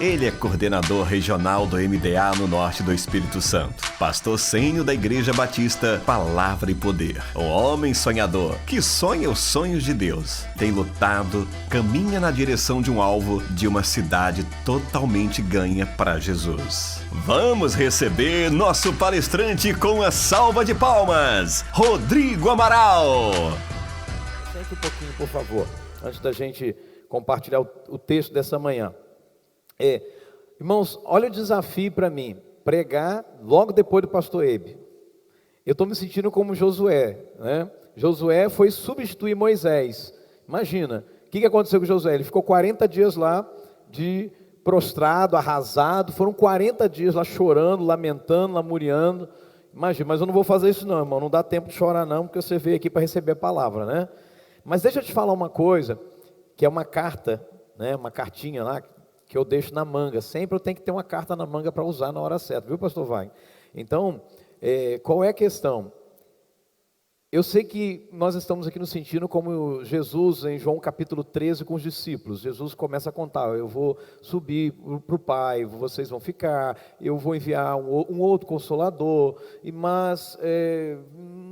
Ele é coordenador regional do MDA no norte do Espírito Santo. Pastor sênior da Igreja Batista Palavra e Poder. O homem sonhador, que sonha os sonhos de Deus. Tem lutado, caminha na direção de um alvo, de uma cidade totalmente ganha para Jesus. Vamos receber nosso palestrante com a salva de palmas, Rodrigo Amaral. Sente um pouquinho, por favor, antes da gente compartilhar o texto dessa manhã. Irmãos, olha o desafio para mim, pregar logo depois do pastor Ebe. Eu estou me sentindo como Josué, né? Josué foi substituir Moisés. Imagina, o que aconteceu com Josué? Ele ficou 40 dias lá, prostrado, arrasado, foram 40 dias lá chorando, lamentando, lamuriando. Imagina, mas eu não vou fazer isso não, irmão, não dá tempo de chorar não, porque você veio aqui para receber a palavra, né? Mas deixa eu te falar uma coisa, que é uma carta, né? Uma cartinha lá, que eu deixo na manga. Sempre eu tenho que ter uma carta na manga para usar na hora certa, viu, pastor Wagner? Então, qual é a questão? Eu sei que nós estamos aqui nos sentindo como Jesus em João capítulo 13 com os discípulos. Jesus começa a contar, eu vou subir para o Pai, vocês vão ficar, eu vou enviar um outro Consolador, mas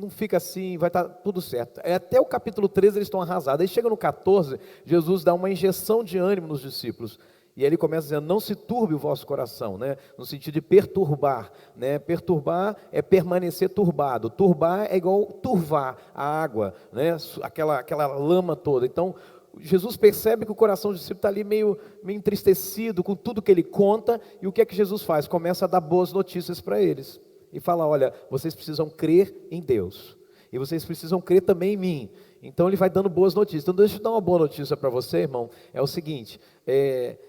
não fica assim, vai estar tudo certo. Até o capítulo 13 eles estão arrasados. Aí chega no 14, Jesus dá uma injeção de ânimo nos discípulos. E ele começa dizendo, não se turbe o vosso coração, né? No sentido de perturbar, né? Perturbar é permanecer turbado. Turbar é igual turvar a água, né? Aquela lama toda. Então, Jesus percebe que o coração do discípulo está ali meio entristecido com tudo que ele conta. E o que é que Jesus faz? Começa a dar boas notícias para eles. E fala, olha, vocês precisam crer em Deus. E vocês precisam crer também em mim. Então ele vai dando boas notícias. Então deixa eu dar uma boa notícia para você, irmão. É o seguinte,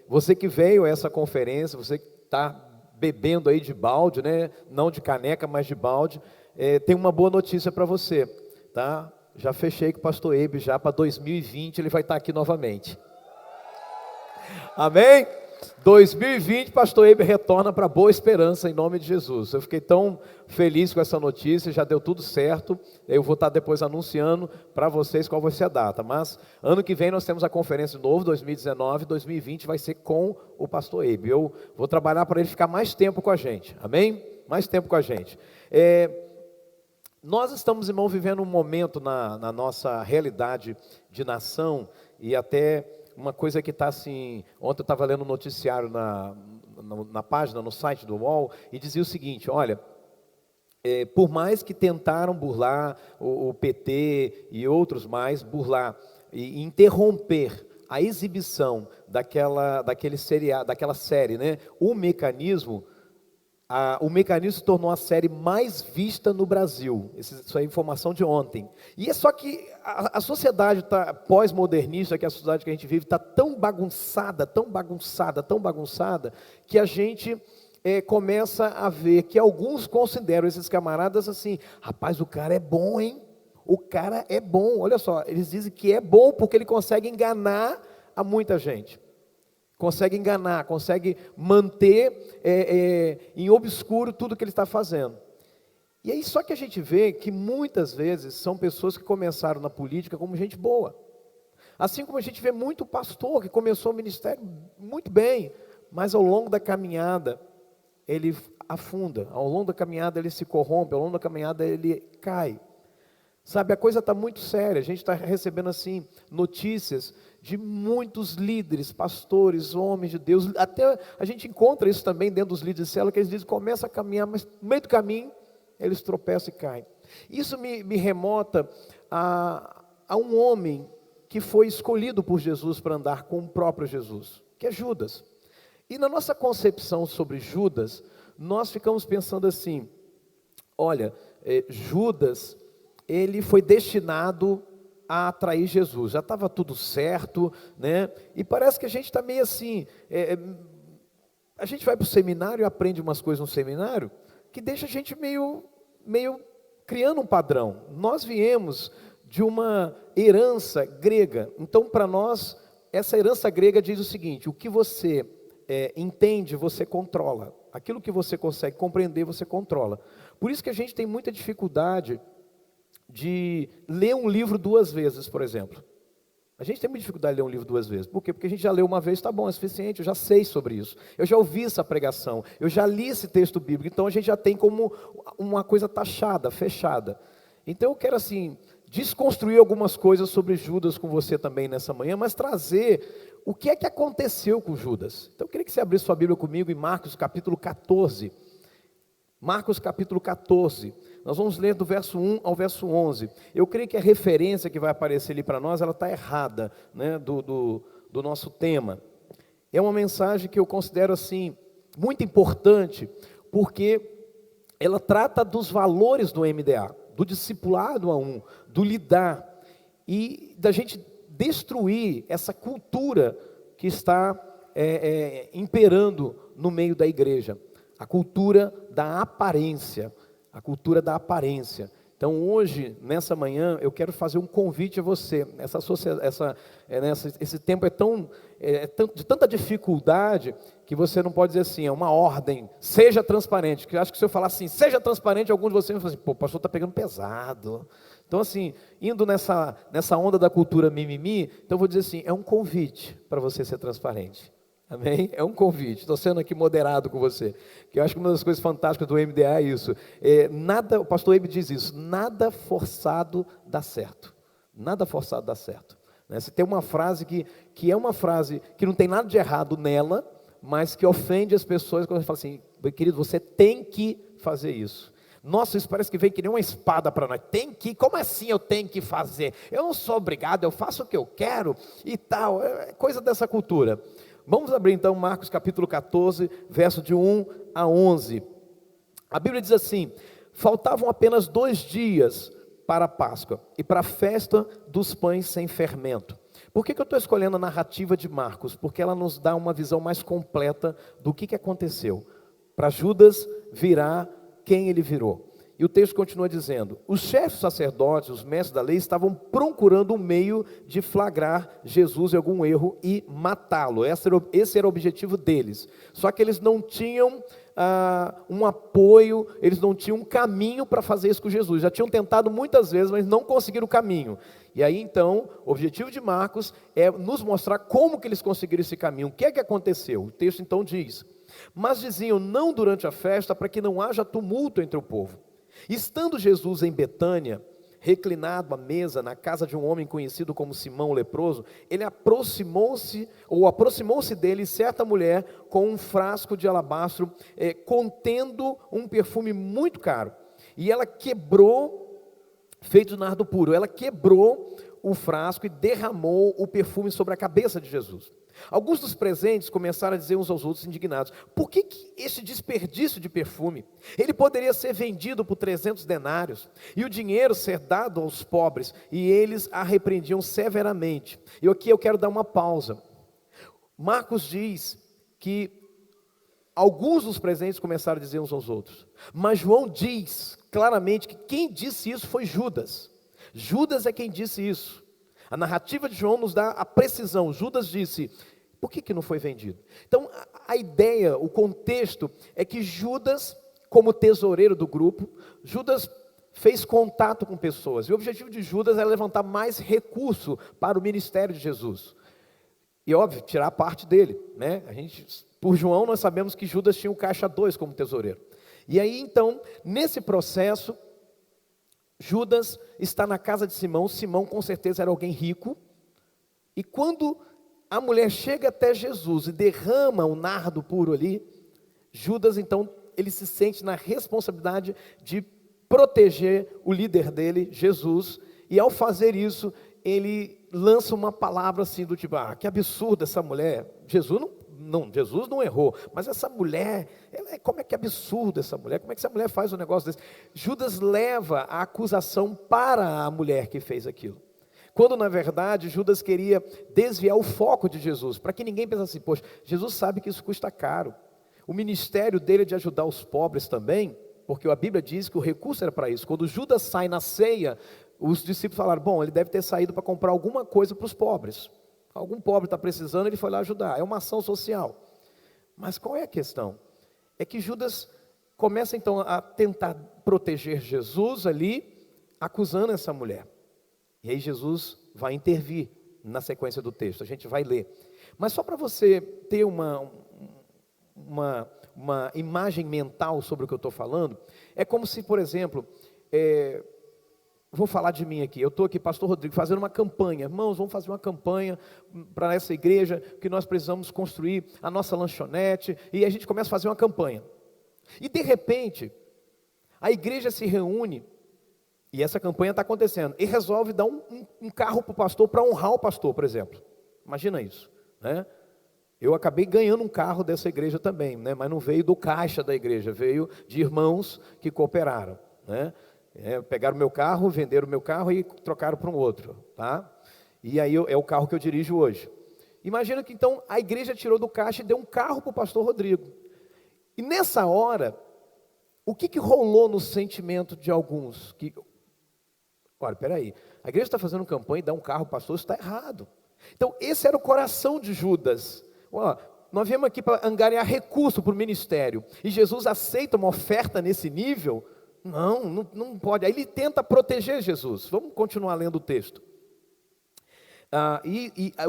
você que veio a essa conferência, você que está bebendo aí de balde, né? Não de caneca, mas de balde, tem uma boa notícia para você, tá? Já fechei com o pastor Ebe já para 2020, ele vai estar aqui novamente. Amém? 2020, pastor Ebe retorna para Boa Esperança, em nome de Jesus. Eu fiquei tão feliz com essa notícia, já deu tudo certo. Eu vou estar depois anunciando para vocês qual vai ser a data. Mas ano que vem nós temos a conferência de novo, 2019, 2020 vai ser com o pastor Ebe. Eu vou trabalhar para ele ficar mais tempo com a gente, amém? Mais tempo com a gente. Nós estamos, irmão, vivendo um momento na nossa realidade de nação e até... Uma coisa que está assim, ontem eu estava lendo um noticiário na página, no site do UOL, e dizia o seguinte, olha, por mais que tentaram burlar o PT e outros mais, burlar e interromper a exibição daquele seriado, daquela série, né? O Mecanismo se tornou a série mais vista no Brasil. Isso é informação de ontem. E é só que a sociedade pós-modernista, que é a sociedade que a gente vive, está tão bagunçada, que a gente começa a ver que alguns consideram esses camaradas assim, rapaz, o cara é bom, hein? O cara é bom. Olha só, eles dizem que é bom porque ele consegue enganar a muita gente. Consegue enganar, consegue manter em obscuro tudo que ele está fazendo. E aí só que a gente vê que muitas vezes são pessoas que começaram na política como gente boa. Assim como a gente vê muito pastor que começou o ministério muito bem, mas ao longo da caminhada ele afunda, ao longo da caminhada ele se corrompe, ao longo da caminhada ele cai. Sabe, a coisa está muito séria, a gente está recebendo assim notícias de muitos líderes, pastores, homens de Deus, até a gente encontra isso também dentro dos líderes de célula, que eles dizem, começa a caminhar, mas no meio do caminho, eles tropeçam e caem. Isso me remota a um homem que foi escolhido por Jesus para andar com o próprio Jesus, que é Judas. E na nossa concepção sobre Judas, nós ficamos pensando assim, olha, Judas, ele foi destinado a atrair Jesus, já estava tudo certo, né? E parece que a gente está meio assim, a gente vai para o seminário e aprende umas coisas no seminário, que deixa a gente meio criando um padrão. Nós viemos de uma herança grega, então para nós, essa herança grega diz o seguinte, o que você entende, você controla, aquilo que você consegue compreender, você controla. Por isso que a gente tem muita dificuldade de ler um livro 2 vezes, por exemplo. A gente tem muita dificuldade de ler um livro 2 vezes. Por quê? Porque a gente já leu uma vez, tá bom, é suficiente, eu já sei sobre isso. Eu já ouvi essa pregação, eu já li esse texto bíblico, então a gente já tem como uma coisa taxada, fechada. Então eu quero assim, desconstruir algumas coisas sobre Judas com você também nessa manhã, mas trazer o que é que aconteceu com Judas. Então eu queria que você abrisse sua Bíblia comigo em Marcos capítulo 14. Marcos capítulo 14, nós vamos ler do verso 1 ao verso 11. Eu creio que a referência que vai aparecer ali para nós, ela está errada, né, do nosso tema. É uma mensagem que eu considero assim, muito importante, porque ela trata dos valores do MDA, do discipulado a um, do lidar, e da gente destruir essa cultura que está imperando no meio da igreja. A cultura da aparência, a cultura da aparência. Então hoje, nessa manhã, eu quero fazer um convite a você. Esse tempo de tanta dificuldade, que você não pode dizer assim, é uma ordem, seja transparente. Porque eu acho que se eu falar assim, seja transparente, alguns de vocês vão falar assim, pô, o pastor está pegando pesado. Então assim, indo nessa onda da cultura mimimi, então eu vou dizer assim, é um convite para você ser transparente. Amém? É um convite, estou sendo aqui moderado com você, que eu acho que uma das coisas fantásticas do MDA é isso, o pastor Ebe diz isso, nada forçado dá certo, nada forçado dá certo, né? Você tem uma frase que é uma frase que não tem nada de errado nela, mas que ofende as pessoas quando a gente fala assim, querido, você tem que fazer isso. Nossa, isso parece que vem que nem uma espada para nós, como assim eu tenho que fazer? Eu não sou obrigado, eu faço o que eu quero e tal, é coisa dessa cultura. Vamos abrir então Marcos capítulo 14, verso de 1 a 11. A Bíblia diz assim, faltavam apenas 2 dias para a Páscoa e para a festa dos pães sem fermento. Por que eu estou escolhendo a narrativa de Marcos? Porque ela nos dá uma visão mais completa do que aconteceu. Para Judas virar quem ele virou. E o texto continua dizendo, os chefes sacerdotes, os mestres da lei, estavam procurando um meio de flagrar Jesus em algum erro e matá-lo. Esse era o objetivo deles. Só que eles não tinham um apoio, eles não tinham um caminho para fazer isso com Jesus. Já tinham tentado muitas vezes, mas não conseguiram o caminho. E aí então, o objetivo de Marcos é nos mostrar como que eles conseguiram esse caminho. O que é que aconteceu? O texto então diz, mas diziam, não durante a festa, para que não haja tumulto entre o povo. Estando Jesus em Betânia, reclinado à mesa na casa de um homem conhecido como Simão o leproso, ele aproximou-se dele certa mulher com um frasco de alabastro contendo um perfume muito caro. E ela quebrou, feito de nardo puro, ela quebrou o frasco e derramou o perfume sobre a cabeça de Jesus. Alguns dos presentes começaram a dizer uns aos outros indignados, por que esse desperdício de perfume? Ele poderia ser vendido por 300 denários e o dinheiro ser dado aos pobres, e eles a repreendiam severamente. E aqui eu quero dar uma pausa. Marcos diz que alguns dos presentes começaram a dizer uns aos outros, mas João diz claramente que quem disse isso foi Judas. Judas é quem disse isso. A narrativa de João nos dá a precisão. Judas disse, por que não foi vendido? Então, a ideia, o contexto, é que Judas, como tesoureiro do grupo, Judas fez contato com pessoas. E o objetivo de Judas era levantar mais recurso para o ministério de Jesus. E, óbvio, tirar parte dele, né? Por João, nós sabemos que Judas tinha o caixa 2 como tesoureiro. E aí, então, nesse processo, Judas está na casa de Simão. Simão com certeza era alguém rico. E quando a mulher chega até Jesus e derrama o nardo puro ali, Judas então, ele se sente na responsabilidade de proteger o líder dele, Jesus. E ao fazer isso, ele lança uma palavra assim do tipo, que absurdo essa mulher. Jesus não errou, mas essa mulher, como é que é absurdo essa mulher, como é que essa mulher faz um negócio desse? Judas leva a acusação para a mulher que fez aquilo, quando na verdade Judas queria desviar o foco de Jesus, para que ninguém pensasse assim, poxa, Jesus sabe que isso custa caro, o ministério dele é de ajudar os pobres também, porque a Bíblia diz que o recurso era para isso. Quando Judas sai na ceia, os discípulos falaram, bom, ele deve ter saído para comprar alguma coisa para os pobres. Algum pobre está precisando, ele foi lá ajudar. É uma ação social. Mas qual é a questão? É que Judas começa então a tentar proteger Jesus ali, acusando essa mulher. E aí Jesus vai intervir na sequência do texto, a gente vai ler. Mas só para você ter uma imagem mental sobre o que eu estou falando, é como se, por exemplo, vou falar de mim aqui, eu estou aqui, pastor Rodrigo, fazendo uma campanha. Irmãos, vamos fazer uma campanha para essa igreja, que nós precisamos construir a nossa lanchonete, e a gente começa a fazer uma campanha. E de repente, a igreja se reúne, e essa campanha está acontecendo, e resolve dar um carro para o pastor, para honrar o pastor, por exemplo. Imagina isso, né? Eu acabei ganhando um carro dessa igreja também, né? Mas não veio do caixa da igreja, veio de irmãos que cooperaram, né? Pegaram o meu carro, venderam o meu carro e trocaram para um outro, tá? E aí é o carro que eu dirijo hoje. Imagina que então a igreja tirou do caixa e deu um carro para o pastor Rodrigo. E nessa hora, o que rolou no sentimento de alguns? Olha, peraí, a igreja está fazendo campanha e dá um carro para o pastor, isso está errado. Então esse era o coração de Judas. Nós viemos aqui para angariar recurso para o ministério, e Jesus aceita uma oferta nesse nível? Não pode. Aí ele tenta proteger Jesus. Vamos continuar lendo o texto.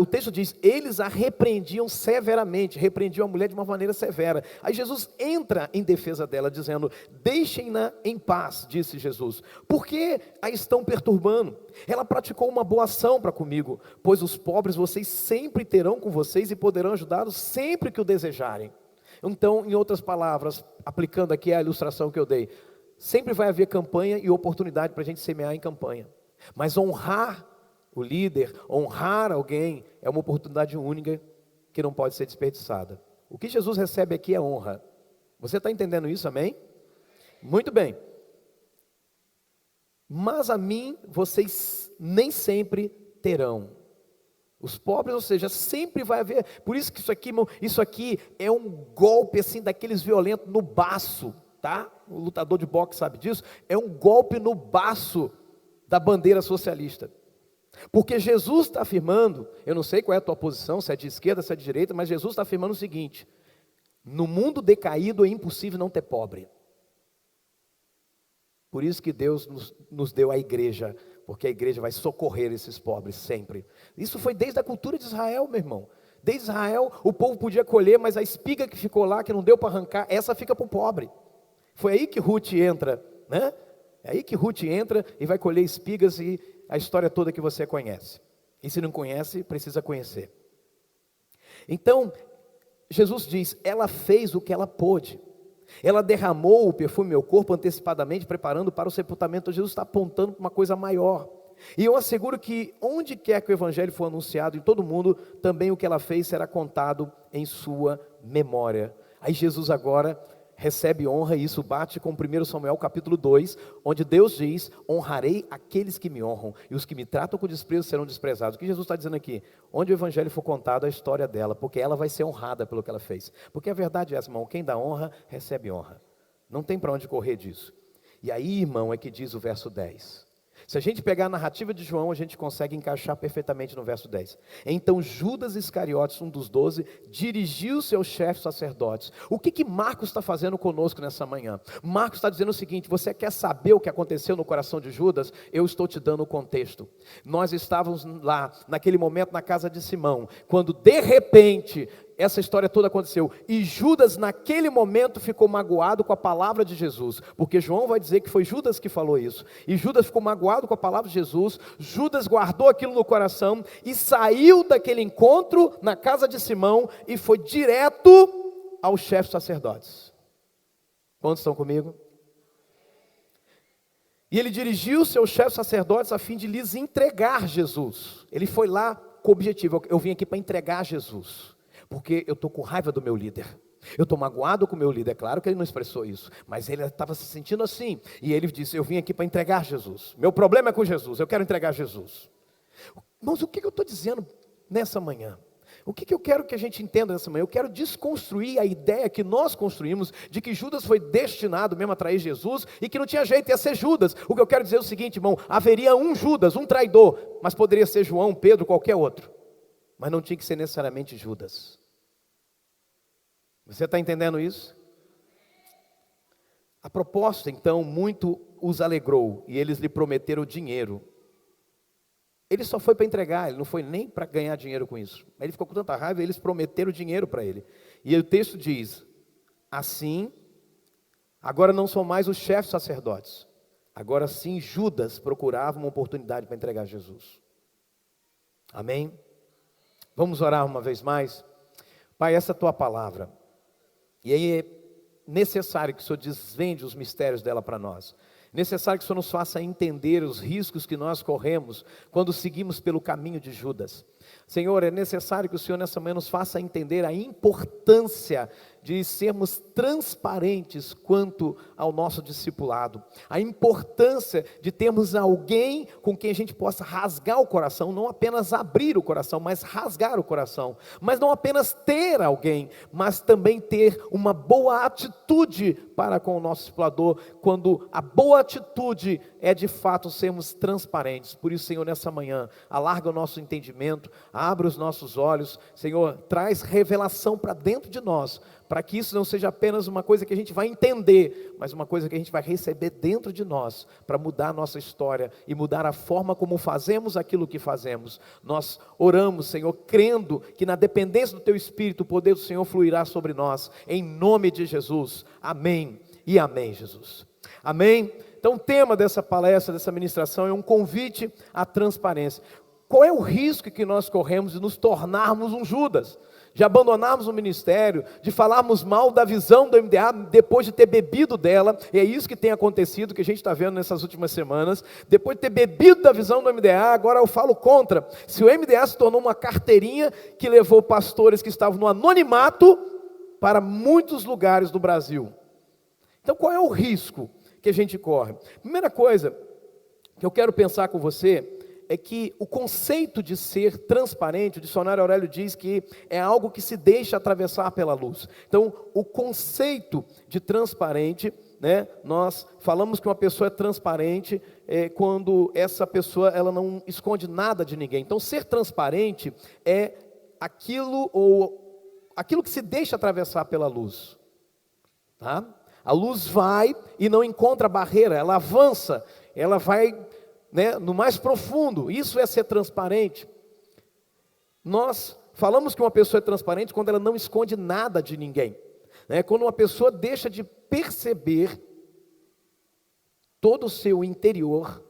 O texto diz, eles a repreendiam severamente, repreendiam a mulher de uma maneira severa. Aí Jesus entra em defesa dela, dizendo, deixem-na em paz, disse Jesus, porque a estão perturbando. Ela praticou uma boa ação para comigo, pois os pobres vocês sempre terão com vocês e poderão ajudá-los sempre que o desejarem. Então, em outras palavras, aplicando aqui a ilustração que eu dei, sempre vai haver campanha e oportunidade para a gente semear em campanha, mas honrar o líder, honrar alguém, é uma oportunidade única que não pode ser desperdiçada. O que Jesus recebe aqui é honra. Você está entendendo isso, amém? Muito bem. Mas a mim, vocês nem sempre terão. Os pobres, ou seja, sempre vai haver. Por isso que isso aqui é um golpe assim, daqueles violentos no baço, tá? O lutador de boxe sabe disso. É um golpe no baço da bandeira socialista. Porque Jesus está afirmando, eu não sei qual é a tua posição, se é de esquerda, se é de direita, mas Jesus está afirmando o seguinte: no mundo decaído é impossível não ter pobre. Por isso que Deus nos deu a igreja, porque a igreja vai socorrer esses pobres sempre. Isso foi desde a cultura de Israel, meu irmão. Desde Israel o povo podia colher, mas a espiga que ficou lá, que não deu para arrancar, essa fica para o pobre. Foi aí que Ruth entra, né? É aí que Ruth entra e vai colher espigas, e a história toda que você conhece. E se não conhece, precisa conhecer. Então, Jesus diz, ela fez o que ela pôde. Ela derramou o perfume no meu corpo antecipadamente, preparando para o sepultamento. Jesus está apontando para uma coisa maior. E eu asseguro que onde quer que o evangelho for anunciado em todo mundo, também o que ela fez será contado em sua memória. Aí Jesus agora recebe honra, e isso bate com 1 Samuel capítulo 2, onde Deus diz, honrarei aqueles que me honram, e os que me tratam com desprezo serão desprezados. O que Jesus está dizendo aqui? Onde o evangelho for contado, a história dela, porque ela vai ser honrada pelo que ela fez. Porque a verdade é essa, irmão, quem dá honra, recebe honra. Não tem para onde correr disso. E aí, irmão, é que diz o verso 10. Se a gente pegar a narrativa de João, a gente consegue encaixar perfeitamente no verso 10. Então Judas Iscariotes, um dos 12, dirigiu seus chefes sacerdotes. O que Marcos está fazendo conosco nessa manhã? Marcos está dizendo o seguinte: você quer saber o que aconteceu no coração de Judas? Eu estou te dando o contexto. Nós estávamos lá, naquele momento, na casa de Simão, quando de repente essa história toda aconteceu, e Judas naquele momento ficou magoado com a palavra de Jesus, porque João vai dizer que foi Judas que falou isso, e Judas ficou magoado com a palavra de Jesus. Judas guardou aquilo no coração, e saiu daquele encontro na casa de Simão, e foi direto aos chefes sacerdotes. Quantos estão comigo? E ele dirigiu seus chefes sacerdotes a fim de lhes entregar Jesus. Ele foi lá com o objetivo, eu vim aqui para entregar Jesus, porque eu estou com raiva do meu líder, eu estou magoado com o meu líder. É claro que ele não expressou isso, mas ele estava se sentindo assim, e ele disse, eu vim aqui para entregar Jesus, meu problema é com Jesus, eu quero entregar Jesus. Irmãos, o que eu estou dizendo nessa manhã? O que eu quero que a gente entenda nessa manhã? Eu quero desconstruir a ideia que nós construímos, de que Judas foi destinado mesmo a trair Jesus, e que não tinha jeito, ia ser Judas. O que eu quero dizer é o seguinte, irmão, haveria um Judas, um traidor, mas poderia ser João, Pedro, qualquer outro, mas não tinha que ser necessariamente Judas. Você está entendendo isso? A proposta, então, muito os alegrou, e eles lhe prometeram dinheiro. Ele só foi para entregar, ele não foi nem para ganhar dinheiro com isso. Ele ficou com tanta raiva, eles prometeram dinheiro para ele. E o texto diz, assim, agora não são mais os chefes sacerdotes. Agora sim, Judas procurava uma oportunidade para entregar Jesus. Amém? Vamos orar uma vez mais? Pai, essa é a tua palavra. E aí é necessário que o Senhor desvende os mistérios dela para nós. Necessário que o Senhor nos faça entender os riscos que nós corremos quando seguimos pelo caminho de Judas. Senhor, é necessário que o Senhor nessa manhã nos faça entender a importância de sermos transparentes quanto ao nosso discipulado. A importância de termos alguém com quem a gente possa rasgar o coração, não apenas abrir o coração, mas rasgar o coração. Mas não apenas ter alguém, mas também ter uma boa atitude para com o nosso discipulador, quando a boa atitude é de fato sermos transparentes. Por isso, Senhor, nessa manhã, alarga o nosso entendimento, abre os nossos olhos, Senhor, traz revelação para dentro de nós, para que isso não seja apenas uma coisa que a gente vai entender, mas uma coisa que a gente vai receber dentro de nós, para mudar a nossa história e mudar a forma como fazemos aquilo que fazemos. Nós oramos, Senhor, crendo que na dependência do Teu Espírito, o poder do Senhor fluirá sobre nós, em nome de Jesus. Amém e amém, Jesus. Amém? Então o tema dessa palestra, dessa ministração é um convite à transparência. Qual é o risco que nós corremos de nos tornarmos um Judas? De abandonarmos o ministério, de falarmos mal da visão do MDA depois de ter bebido dela, e é isso que tem acontecido, que a gente está vendo nessas últimas semanas. Depois de ter bebido da visão do MDA, agora eu falo contra. Se o MDA se tornou uma carteirinha que levou pastores que estavam no anonimato para muitos lugares do Brasil. Então qual é o risco que a gente corre? Primeira coisa que eu quero pensar com você é que o conceito de ser transparente, o dicionário Aurélio diz que é algo que se deixa atravessar pela luz. Então, o conceito de transparente, né, nós falamos que uma pessoa é transparente quando essa pessoa ela não esconde nada de ninguém. Então, ser transparente é aquilo que se deixa atravessar pela luz. Tá? A luz vai e não encontra barreira, ela avança, ela vai, né, no mais profundo. Isso é ser transparente. Nós falamos que uma pessoa é transparente quando ela não esconde nada de ninguém, né? Quando uma pessoa deixa de perceber todo o seu interior,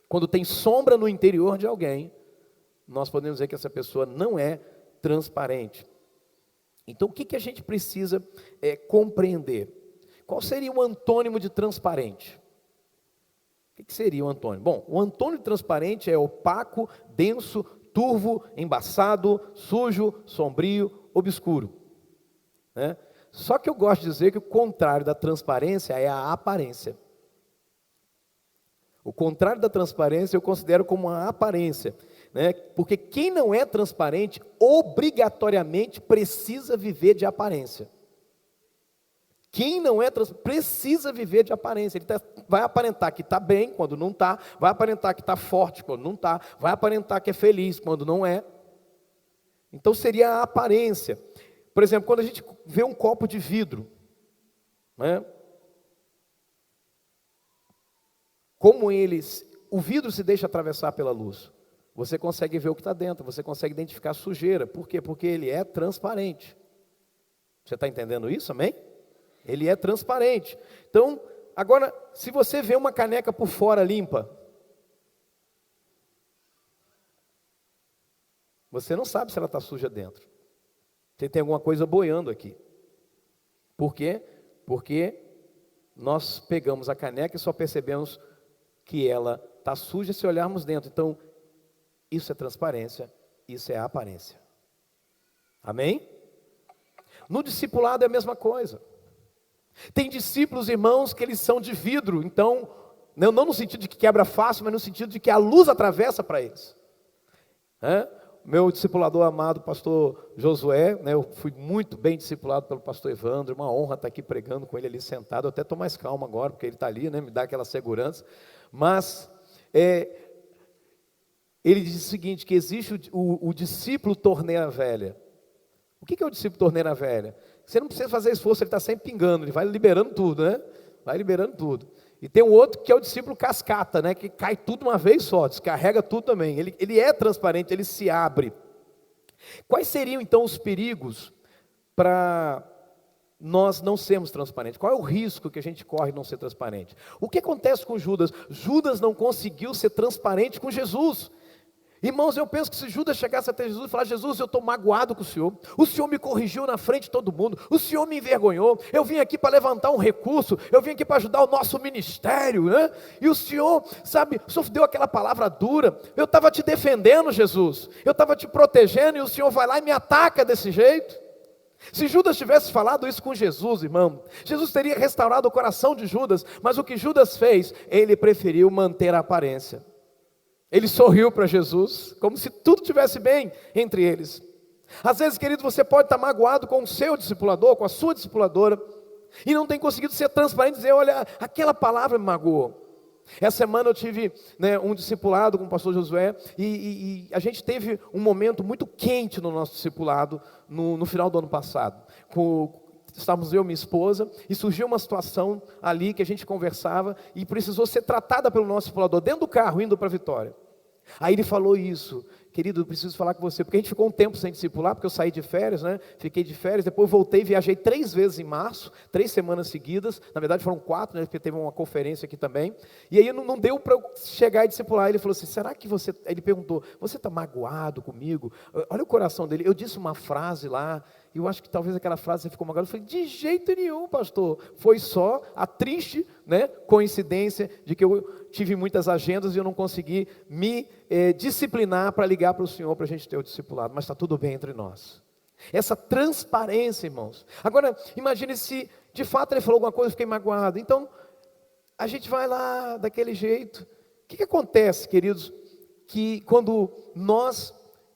quando tem sombra no interior de alguém, nós podemos dizer que essa pessoa não é transparente. Então o que a gente precisa compreender? Qual seria o antônimo de transparente? O que seria o antônimo? Bom, o antônimo de transparente é opaco, denso, turvo, embaçado, sujo, sombrio, obscuro. Né? Só que eu gosto de dizer que o contrário da transparência é a aparência. O contrário da transparência eu considero como uma aparência, né? Porque quem não é transparente, obrigatoriamente precisa viver de aparência. Quem não é transparente precisa viver de aparência. Ele vai aparentar que está bem quando não está, vai aparentar que está forte quando não está, vai aparentar que é feliz quando não é. Então seria a aparência. Por exemplo, quando a gente vê um copo de vidro, né? Como o vidro se deixa atravessar pela luz, você consegue ver o que está dentro, você consegue identificar a sujeira. Por quê? Porque ele é transparente. Você está entendendo isso, amém? Ele é transparente. Então, agora, se você vê uma caneca por fora limpa, você não sabe se ela está suja dentro. Você tem alguma coisa boiando aqui. Por quê? Porque nós pegamos a caneca e só percebemos que ela está suja se olharmos dentro. Então, isso é transparência, isso é a aparência. Amém? No discipulado é a mesma coisa. Tem discípulos, irmãos, que eles são de vidro, então, não no sentido de que quebra fácil, mas no sentido de que a luz atravessa para eles. Meu discipulador amado, pastor Josué, né, eu fui muito bem discipulado pelo pastor Evandro, uma honra estar aqui pregando com ele ali sentado. Eu até estou mais calmo agora, porque ele está ali, né, me dá aquela segurança. Mas, ele diz o seguinte, que existe o discípulo torneira velha. O que é o discípulo torneira velha? Você não precisa fazer esforço, ele está sempre pingando, ele vai liberando tudo, né? Vai liberando tudo. E tem um outro que é o discípulo cascata, né? Que cai tudo uma vez só, descarrega tudo também. Ele é transparente, ele se abre. Quais seriam então os perigos para nós não sermos transparentes? Qual é o risco que a gente corre de não ser transparente? O que acontece com Judas? Judas não conseguiu ser transparente com Jesus. Irmãos, eu penso que se Judas chegasse até Jesus e falasse: Jesus, eu estou magoado com o Senhor me corrigiu na frente de todo mundo, o Senhor me envergonhou, eu vim aqui para levantar um recurso, eu vim aqui para ajudar o nosso ministério, né? E o Senhor, sabe, o Senhor deu aquela palavra dura, eu estava te defendendo, Jesus, eu estava te protegendo, e o Senhor vai lá e me ataca desse jeito. Se Judas tivesse falado isso com Jesus, irmão, Jesus teria restaurado o coração de Judas, mas o que Judas fez? Ele preferiu manter a aparência. Ele sorriu para Jesus, como se tudo estivesse bem entre eles. Às vezes, querido, você pode estar magoado com o seu discipulador, com a sua discipuladora, e não tem conseguido ser transparente e dizer: olha, aquela palavra me magoou. Essa semana eu tive, um discipulado com o pastor Josué, e a gente teve um momento muito quente no nosso discipulado, no final do ano passado. Estávamos eu e minha esposa, e surgiu uma situação ali que a gente conversava, e precisou ser tratada pelo nosso discipulador, dentro do carro, indo para Vitória. Aí ele falou isso: querido, eu preciso falar com você, porque a gente ficou um tempo sem discipular, porque eu saí de férias, fiquei de férias, depois voltei, viajei 3 vezes em março, 3 semanas seguidas, na verdade foram 4, porque teve uma conferência aqui também, e aí não deu para eu chegar e discipular. Ele falou assim: será que você, ele perguntou, você está magoado comigo? Olha o coração dele, eu disse uma frase lá, e eu acho que talvez aquela frase você ficou magoado. Eu falei: de jeito nenhum, pastor, foi só a triste coincidência de que eu tive muitas agendas e eu não consegui me disciplinar para ligar para o Senhor para a gente ter o discipulado, mas está tudo bem entre nós. Essa transparência, irmãos. Agora, imagine se de fato ele falou alguma coisa e eu fiquei magoado. Então, a gente vai lá daquele jeito. O que acontece, queridos, que quando nós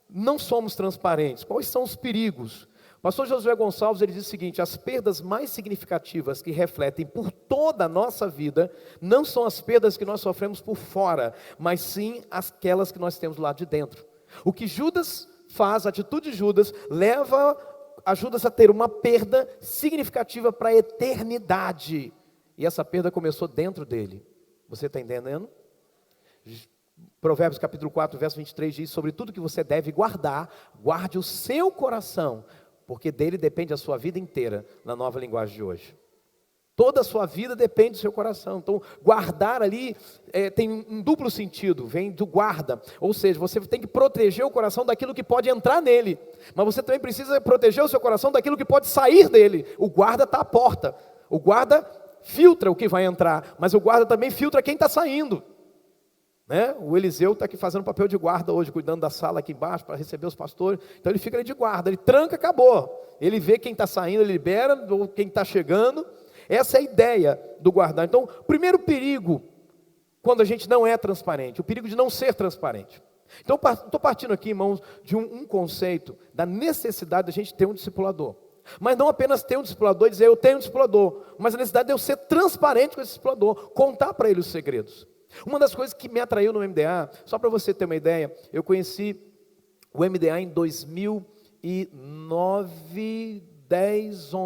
não somos transparentes? Quais são os perigos? O pastor Josué Gonçalves, ele diz o seguinte: as perdas mais significativas que refletem por toda a nossa vida, não são as perdas que nós sofremos por fora, mas sim aquelas que nós temos do lado de dentro. O que Judas faz, a atitude de Judas, leva a Judas a ter uma perda significativa para a eternidade. E essa perda começou dentro dele. Você está entendendo? Provérbios capítulo 4, verso 23 diz: sobre tudo que você deve guardar, guarde o seu coração, porque dele depende a sua vida inteira, na nova linguagem de hoje. Toda a sua vida depende do seu coração. Então, guardar ali tem um duplo sentido, vem do guarda. Ou seja, você tem que proteger o coração daquilo que pode entrar nele. Mas você também precisa proteger o seu coração daquilo que pode sair dele. O guarda está à porta. O guarda filtra o que vai entrar, mas o guarda também filtra quem está saindo. O Eliseu está aqui fazendo papel de guarda hoje, cuidando da sala aqui embaixo para receber os pastores. Então ele fica ali de guarda, ele tranca, acabou. Ele vê quem está saindo, ele libera, ou quem está chegando. Essa é a ideia do guardar. Então, o primeiro perigo, quando a gente não é transparente, o perigo de não ser transparente. Então, estou partindo aqui, irmãos, de um conceito da necessidade de a gente ter um discipulador. Mas não apenas ter um discipulador e dizer: eu tenho um discipulador, mas a necessidade de eu ser transparente com esse discipulador, contar para ele os segredos. Uma das coisas que me atraiu no MDA, só para você ter uma ideia, eu conheci o MDA em 2009,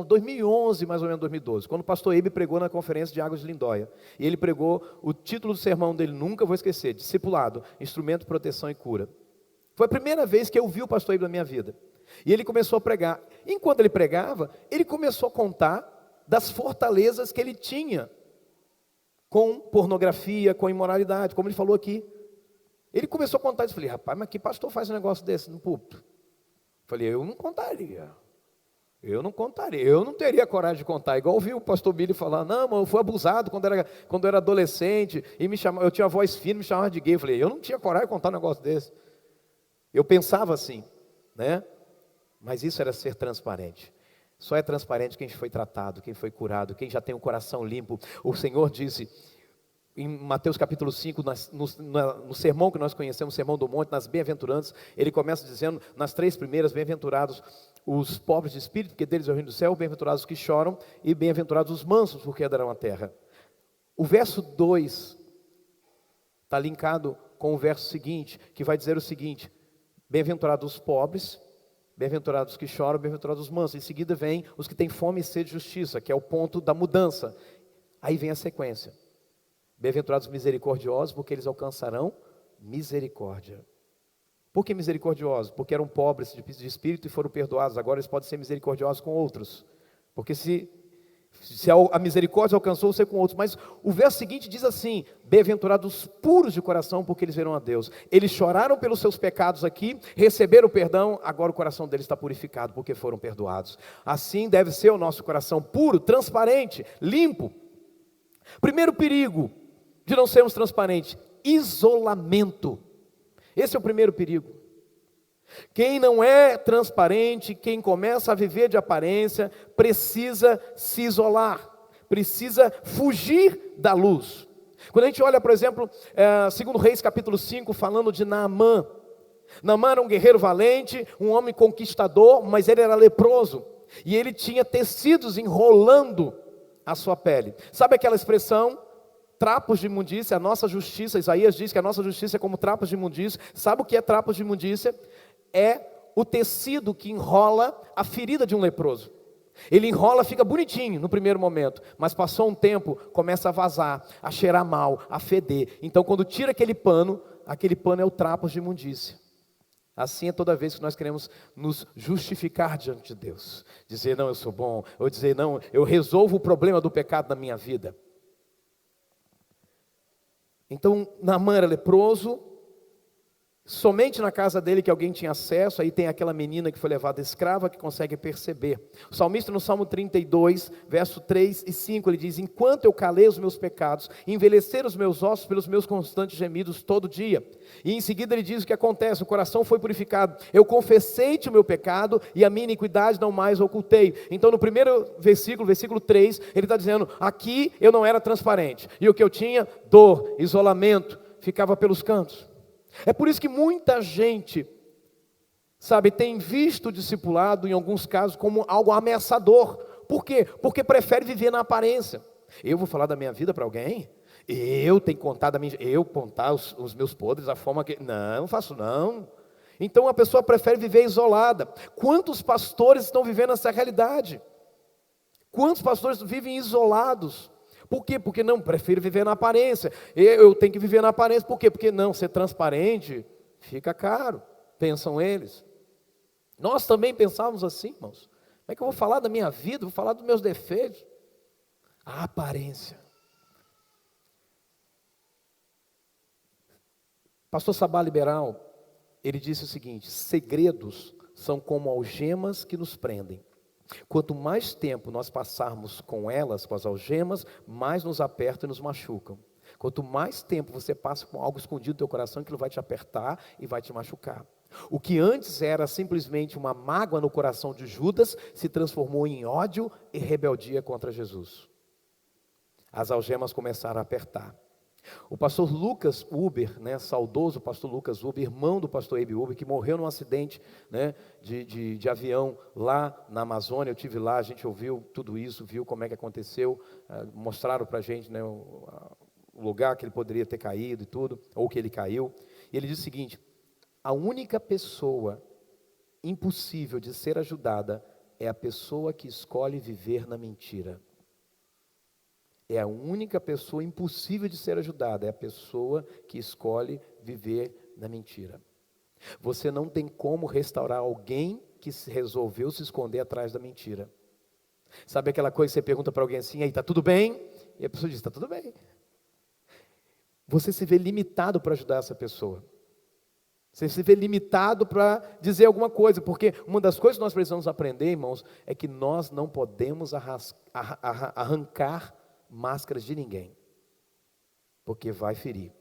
2011, mais ou menos 2012, quando o pastor Ebe pregou na conferência de Águas de Lindóia. E ele pregou, o título do sermão dele, nunca vou esquecer: Discipulado, Instrumento de Proteção e Cura. Foi a primeira vez que eu vi o pastor Ebe na minha vida. E ele começou a pregar. Enquanto ele pregava, ele começou a contar das fortalezas que ele tinha com pornografia, com imoralidade, como ele falou aqui. Ele começou a contar, eu falei: rapaz, mas que pastor faz um negócio desse no púlpito? Eu falei: eu não contaria, eu não teria coragem de contar. Igual ouvi o pastor Billy falar: não, mas eu fui abusado quando eu era adolescente, e eu tinha voz fina, me chamava de gay. Eu falei: eu não tinha coragem de contar um negócio desse. Eu pensava assim, mas isso era ser transparente. Só é transparente quem foi tratado, quem foi curado, quem já tem o coração limpo. O Senhor disse em Mateus capítulo 5, no sermão que nós conhecemos, o Sermão do Monte, nas bem-aventuranças, ele começa dizendo, nas 3 primeiras: bem-aventurados os pobres de espírito, porque deles é o reino do céu; bem-aventurados os que choram, e bem-aventurados os mansos, porque herdarão a terra. O verso 2 está linkado com o verso seguinte, que vai dizer o seguinte: bem-aventurados os pobres, bem-aventurados os que choram, bem-aventurados os mansos. Em seguida vem os que têm fome e sede de justiça, que é o ponto da mudança. Aí vem a sequência: Bem-aventurados misericordiosos, porque eles alcançarão misericórdia. Por que misericordiosos? Porque eram pobres de espírito e foram perdoados. Agora eles podem ser misericordiosos com outros. Porque se a misericórdia alcançou você com outros. Mas o verso seguinte diz assim: bem-aventurados puros de coração, porque eles verão a Deus. Eles choraram pelos seus pecados aqui, receberam o perdão, agora o coração deles está purificado, porque foram perdoados. Assim deve ser o nosso coração, puro, transparente, limpo. Primeiro perigo de não sermos transparentes: isolamento. Esse é o primeiro perigo. Quem não é transparente, quem começa a viver de aparência, precisa se isolar, precisa fugir da luz. Quando a gente olha, por exemplo, 2 Reis capítulo 5, falando de Naamã. Naamã era um guerreiro valente, um homem conquistador, mas ele era leproso. E ele tinha tecidos enrolando a sua pele. Sabe aquela expressão? Trapos de imundícia, a nossa justiça, Isaías diz que a nossa justiça é como trapos de imundícia. Sabe o que é trapos de imundícia? É o tecido que enrola a ferida de um leproso. Ele enrola, fica bonitinho no primeiro momento, mas passou um tempo, começa a vazar, a cheirar mal, a feder. Então quando tira aquele pano é o trapos de imundícia. Assim é toda vez que nós queremos nos justificar diante de Deus. Dizer, não, eu sou bom, ou dizer, não, eu resolvo o problema do pecado na minha vida. Então, Naamã era leproso, somente na casa dele que alguém tinha acesso. Aí tem aquela menina que foi levada escrava que consegue perceber. O salmista no Salmo 32, verso 3 e 5, ele diz: enquanto eu calei os meus pecados, envelheceram os meus ossos pelos meus constantes gemidos todo dia. E em seguida ele diz o que acontece: o coração foi purificado, eu confessei-te o meu pecado e a minha iniquidade não mais ocultei. Então no primeiro versículo, versículo 3, ele está dizendo: aqui eu não era transparente, e o que eu tinha? Dor, isolamento, ficava pelos cantos. É por isso que muita gente, tem visto o discipulado, em alguns casos, como algo ameaçador. Por quê? Porque prefere viver na aparência. Eu vou falar da minha vida para alguém? Eu tenho que contar os meus podres, a forma que... Não faço não. Então a pessoa prefere viver isolada. Quantos pastores estão vivendo essa realidade? Quantos pastores vivem isolados? Por quê? Porque não, prefiro viver na aparência. Eu tenho que viver na aparência. Por quê? Porque não, ser transparente fica caro, pensam eles. Nós também pensávamos assim, irmãos. Como é que eu vou falar da minha vida? Vou falar dos meus defeitos? A aparência. Pastor Sabá Liberal, ele disse o seguinte: segredos são como algemas que nos prendem. Quanto mais tempo nós passarmos com elas, com as algemas, mais nos apertam e nos machucam. Quanto mais tempo você passa com algo escondido no teu coração, aquilo vai te apertar e vai te machucar. O que antes era simplesmente uma mágoa no coração de Judas, se transformou em ódio e rebeldia contra Jesus. As algemas começaram a apertar. O pastor Lucas Huber, saudoso pastor Lucas Huber, irmão do pastor Abe Huber, que morreu num acidente de avião lá na Amazônia. Eu estive lá, a gente ouviu tudo isso, viu como é que aconteceu, mostraram para a gente o lugar que ele poderia ter caído e tudo, ou que ele caiu. E ele diz o seguinte: a única pessoa impossível de ser ajudada é a pessoa que escolhe viver na mentira. É a única pessoa impossível de ser ajudada, é a pessoa que escolhe viver na mentira. Você não tem como restaurar alguém que resolveu se esconder atrás da mentira. Sabe aquela coisa que você pergunta para alguém assim: aí, está tudo bem? E a pessoa diz: está tudo bem. Você se vê limitado para ajudar essa pessoa. Você se vê limitado para dizer alguma coisa, porque uma das coisas que nós precisamos aprender, irmãos, é que nós não podemos arrancar máscaras de ninguém, porque vai ferir.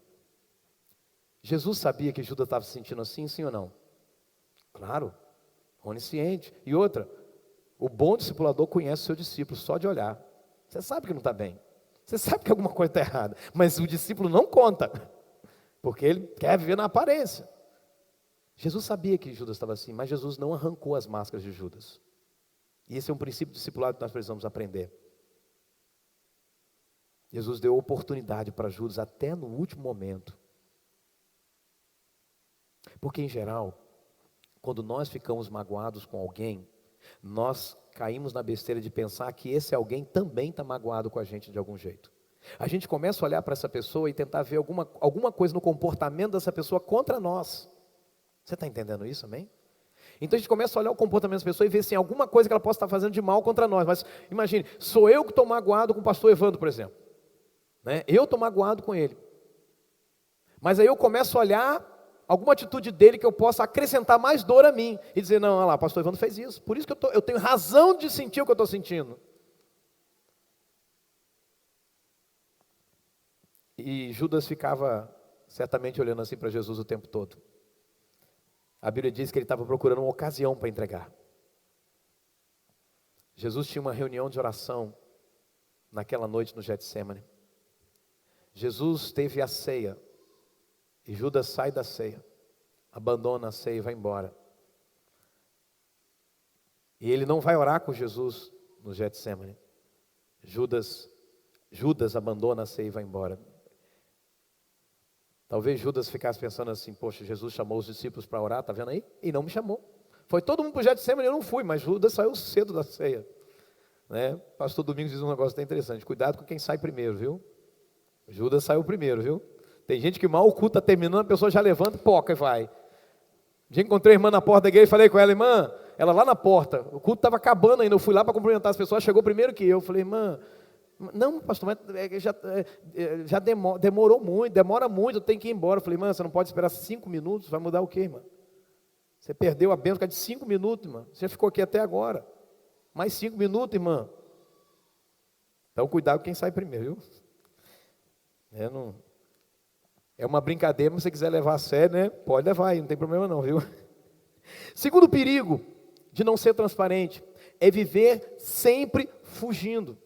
Jesus sabia que Judas estava se sentindo assim, sim ou não? Claro, onisciente. E outra, o bom discipulador conhece o seu discípulo só de olhar. Você sabe que não está bem, você sabe que alguma coisa está errada, mas o discípulo não conta, porque ele quer viver na aparência. Jesus sabia que Judas estava assim, mas Jesus não arrancou as máscaras de Judas. E esse é um princípio discipulado que nós precisamos aprender. Jesus deu oportunidade para Judas até no último momento. Porque em geral, quando nós ficamos magoados com alguém, nós caímos na besteira de pensar que esse alguém também está magoado com a gente de algum jeito. A gente começa a olhar para essa pessoa e tentar ver alguma coisa no comportamento dessa pessoa contra nós. Você está entendendo isso, amém? Então a gente começa a olhar o comportamento dessa pessoa e ver se tem alguma coisa que ela possa estar fazendo de mal contra nós. Mas imagine, sou eu que estou magoado com o pastor Evandro, por exemplo. Né? Eu estou magoado com ele. Mas aí eu começo a olhar alguma atitude dele que eu possa acrescentar mais dor a mim. E dizer, não, olha lá, o pastor Evandro fez isso. Por isso que eu tenho razão de sentir o que eu estou sentindo. E Judas ficava certamente olhando assim para Jesus o tempo todo. A Bíblia diz que ele estava procurando uma ocasião para entregar. Jesus tinha uma reunião de oração naquela noite no Getsêmani. Jesus teve a ceia e Judas sai da ceia, abandona a ceia e vai embora. E ele não vai orar com Jesus no Getsêmani. Judas abandona a ceia e vai embora. Talvez Judas ficasse pensando assim, poxa, Jesus chamou os discípulos para orar, está vendo aí? E não me chamou. Foi todo mundo para o Getsêmani e eu não fui, mas Judas saiu cedo da ceia. Né? Pastor Domingos diz um negócio tão interessante, cuidado com quem sai primeiro, viu? Judas saiu primeiro, viu? Tem gente que mal o culto está terminando, a pessoa já levanta, poca e vai. Um dia encontrei a irmã na porta da igreja e falei com ela, irmã, ela lá na porta, o culto estava acabando ainda, eu fui lá para cumprimentar as pessoas, chegou primeiro que eu. Falei, irmã, não, pastor, mas já demorou muito, demora muito, eu tenho que ir embora. Eu falei, irmã, você não pode esperar 5 minutos, vai mudar o quê, irmã? Você perdeu a bênção de 5 minutos, irmã. Você ficou aqui até agora. Mais 5 minutos, irmã. Então, cuidado com quem sai primeiro, viu? É uma brincadeira, mas se você quiser levar a sério, né? Pode levar aí, não tem problema não, viu? Segundo perigo de não ser transparente é viver sempre fugindo.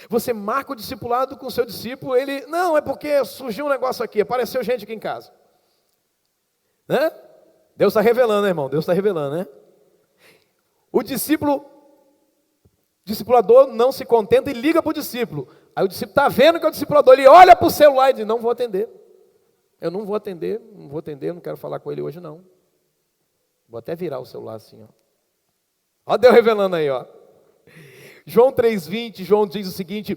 Você marca o discipulado com o seu discípulo, ele, não, é porque surgiu um negócio aqui, apareceu gente aqui em casa. Né? Deus está revelando, né, irmão? Deus está revelando, né? O discipulador não se contenta e liga para o discípulo. Aí o discípulo está vendo que é o discipulador, ele olha para o celular e diz, não vou atender. Eu não vou atender, não quero falar com ele hoje não. Vou até virar o celular assim, ó. Ó Deus revelando aí, ó. João 3,20, João diz o seguinte,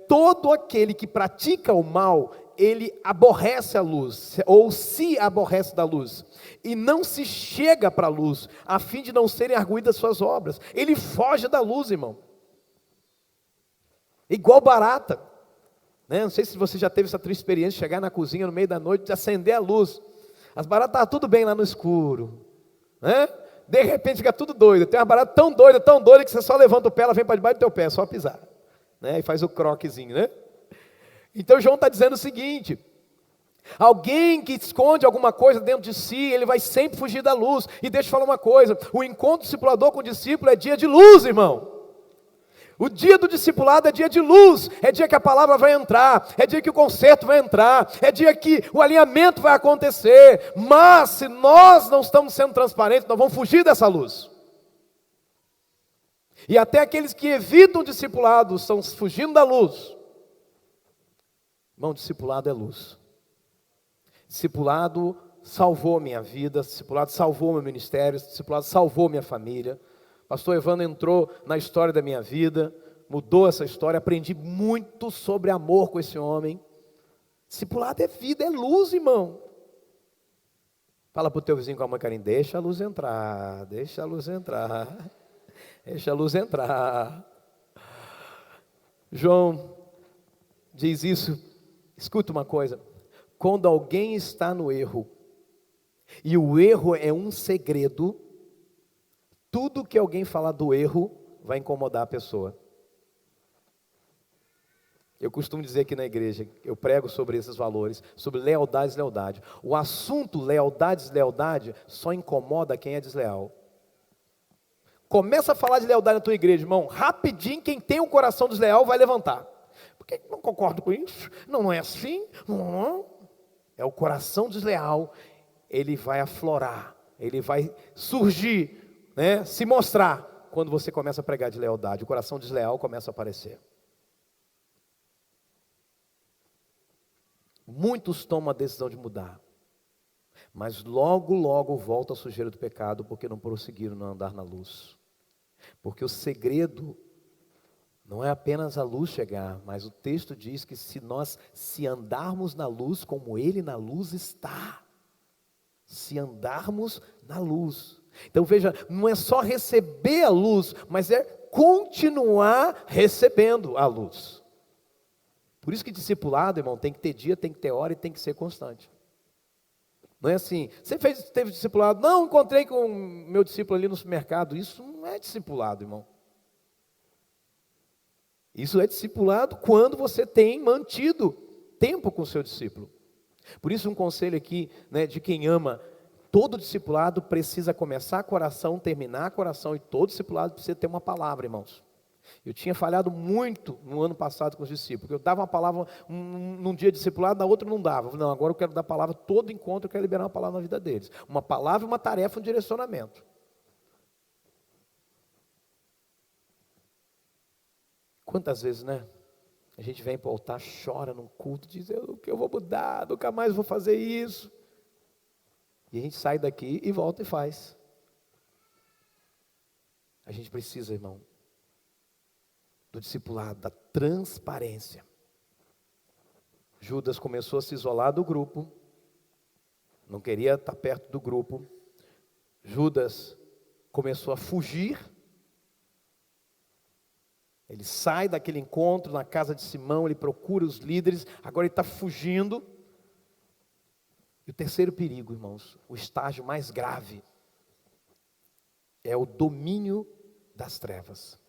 todo aquele que pratica o mal, ele aborrece a luz, ou se aborrece da luz, e não se chega para a luz, a fim de não serem arguídas suas obras. Ele foge da luz, irmão. Igual barata. Né? Não sei se você já teve essa triste experiência de chegar na cozinha no meio da noite e acender a luz. As baratas estavam tudo bem lá no escuro. Né? De repente fica tudo doido. Tem uma barata tão doida que você só levanta o pé, ela vem para debaixo do teu pé, é só pisar. Né? E faz o croquezinho, né? Então João está dizendo o seguinte, alguém que esconde alguma coisa dentro de si, ele vai sempre fugir da luz. E deixa eu falar uma coisa, o encontro discipulador com o discípulo é dia de luz, irmão. O dia do discipulado é dia de luz, é dia que a palavra vai entrar, é dia que o conserto vai entrar, é dia que o alinhamento vai acontecer. Mas se nós não estamos sendo transparentes, nós vamos fugir dessa luz. E até aqueles que evitam o discipulado estão fugindo da luz. Irmão, discipulado é luz. Discipulado salvou minha vida, discipulado salvou meu ministério, discipulado salvou minha família. Pastor Evandro entrou na história da minha vida, mudou essa história, aprendi muito sobre amor com esse homem. Discipulado é vida, é luz, irmão. Fala para o teu vizinho com a mão carinho, deixa a luz entrar, deixa a luz entrar, deixa a luz entrar. João diz isso, escuta uma coisa, quando alguém está no erro, e o erro é um segredo, tudo que alguém falar do erro vai incomodar a pessoa. Eu costumo dizer aqui na igreja, eu prego sobre esses valores, sobre lealdade e deslealdade. O assunto lealdade e deslealdade só incomoda quem é desleal. Começa a falar de lealdade na tua igreja, irmão, rapidinho quem tem um coração desleal vai levantar. Porque não concordo com isso, não é assim, não. É o coração desleal, ele vai aflorar, ele vai surgir, né, se mostrar quando você começa a pregar de lealdade. O coração desleal começa a aparecer. Muitos tomam a decisão de mudar, mas logo volta a sujeira do pecado, porque não prosseguiram no andar na luz. Porque o segredo Não é apenas a luz chegar, mas o texto diz que se andarmos na luz como Ele na luz está. Se andarmos na luz. Então veja, não é só receber a luz, mas é continuar recebendo a luz. Por isso que discipulado, irmão, tem que ter dia, tem que ter hora e tem que ser constante. Não é assim, você teve discipulado, não, encontrei com o meu discípulo ali no supermercado. Isso não é discipulado, irmão. Isso é discipulado quando você tem mantido tempo com o seu discípulo. Por isso um conselho aqui, né, de quem ama, todo discipulado precisa começar com a oração, terminar com a oração, e todo discipulado precisa ter uma palavra, irmãos. Eu tinha falhado muito no ano passado com os discípulos, porque eu dava uma palavra num dia discipulado, na outra não dava. Não, agora eu quero dar palavra todo encontro, eu quero liberar uma palavra na vida deles. Uma palavra, uma tarefa, um direcionamento. Quantas vezes, né? A gente vem para o altar, chora num culto, diz, eu vou mudar, nunca mais vou fazer isso. E a gente sai daqui e volta e faz. A gente precisa, irmão, do discipulado, da transparência. Judas começou a se isolar do grupo, não queria estar perto do grupo. Judas começou a fugir. Ele sai daquele encontro na casa de Simão, ele procura os líderes, agora ele está fugindo. E o terceiro perigo, irmãos, o estágio mais grave, é o domínio das trevas.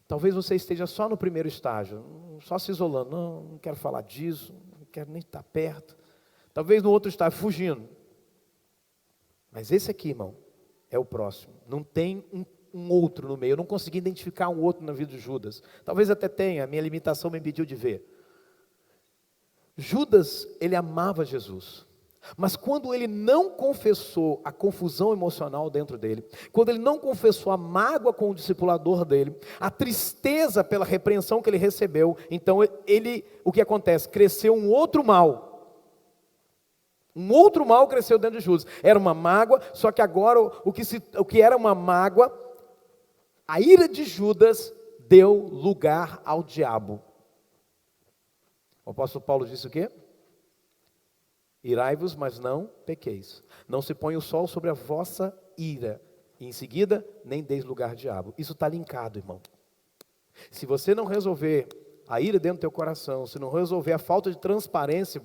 Talvez você esteja só no primeiro estágio, só se isolando, não quero falar disso, não quero nem estar perto. Talvez no outro estágio, fugindo. Mas esse aqui, irmão, é o próximo. Não tem um outro no meio. Eu não consegui identificar um outro na vida de Judas. Talvez até tenha, a minha limitação me impediu de ver. Judas, ele amava Jesus. Mas quando ele não confessou a confusão emocional dentro dele, quando ele não confessou a mágoa com o discipulador dele, a tristeza pela repreensão que ele recebeu, então o que acontece? Cresceu um outro mal. Um outro mal cresceu dentro de Judas. Era uma mágoa, só que agora o que era uma mágoa, a ira de Judas deu lugar ao diabo. O apóstolo Paulo disse o quê? Irai-vos, mas não pequeis. Não se põe o sol sobre a vossa ira. E em seguida, nem deis lugar ao diabo. Isso está linkado, irmão. Se você não resolver a ira dentro do teu coração, se não resolver a falta de transparência,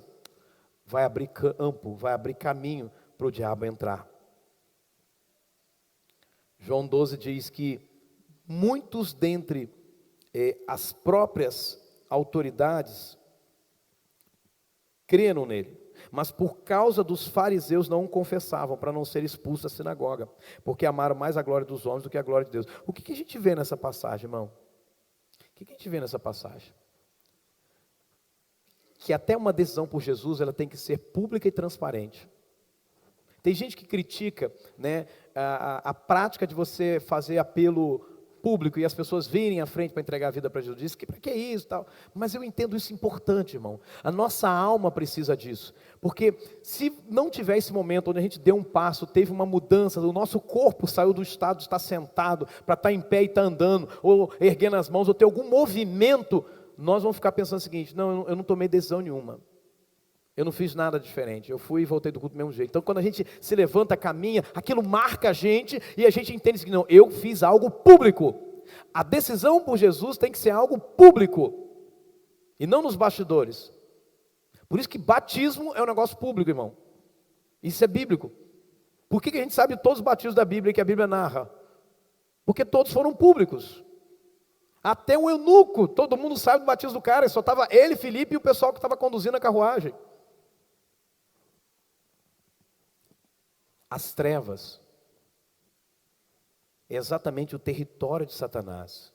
vai abrir campo, vai abrir caminho para o diabo entrar. João 12 diz que muitos dentre as próprias autoridades creram nele, mas por causa dos fariseus não o confessavam, para não ser expulsos da sinagoga, porque amaram mais a glória dos homens do que a glória de Deus. O que a gente vê nessa passagem, irmão? O que a gente vê nessa passagem? Que até uma decisão por Jesus, ela tem que ser pública e transparente. Tem gente que critica, né, a prática de você fazer apelo público e as pessoas virem à frente para entregar a vida para Jesus. Diz que para que isso tal? Mas eu entendo isso importante, irmão. A nossa alma precisa disso. Porque se não tiver esse momento onde a gente deu um passo, teve uma mudança, o nosso corpo saiu do estado de estar sentado para estar em pé e estar andando, ou erguendo as mãos, ou ter algum movimento, nós vamos ficar pensando o seguinte: não, eu não tomei decisão nenhuma. Eu não fiz nada diferente, eu fui e voltei do culto do mesmo jeito. Então quando a gente se levanta, caminha, aquilo marca a gente e a gente entende que não, eu fiz algo público. A decisão por Jesus tem que ser algo público e não nos bastidores. Por isso que batismo é um negócio público, irmão. Isso é bíblico. Por que a gente sabe todos os batismos da Bíblia que a Bíblia narra? Porque todos foram públicos. Até o eunuco, todo mundo sabe do batismo do cara, só estava ele, Filipe e o pessoal que estava conduzindo a carruagem. As trevas é exatamente o território de Satanás.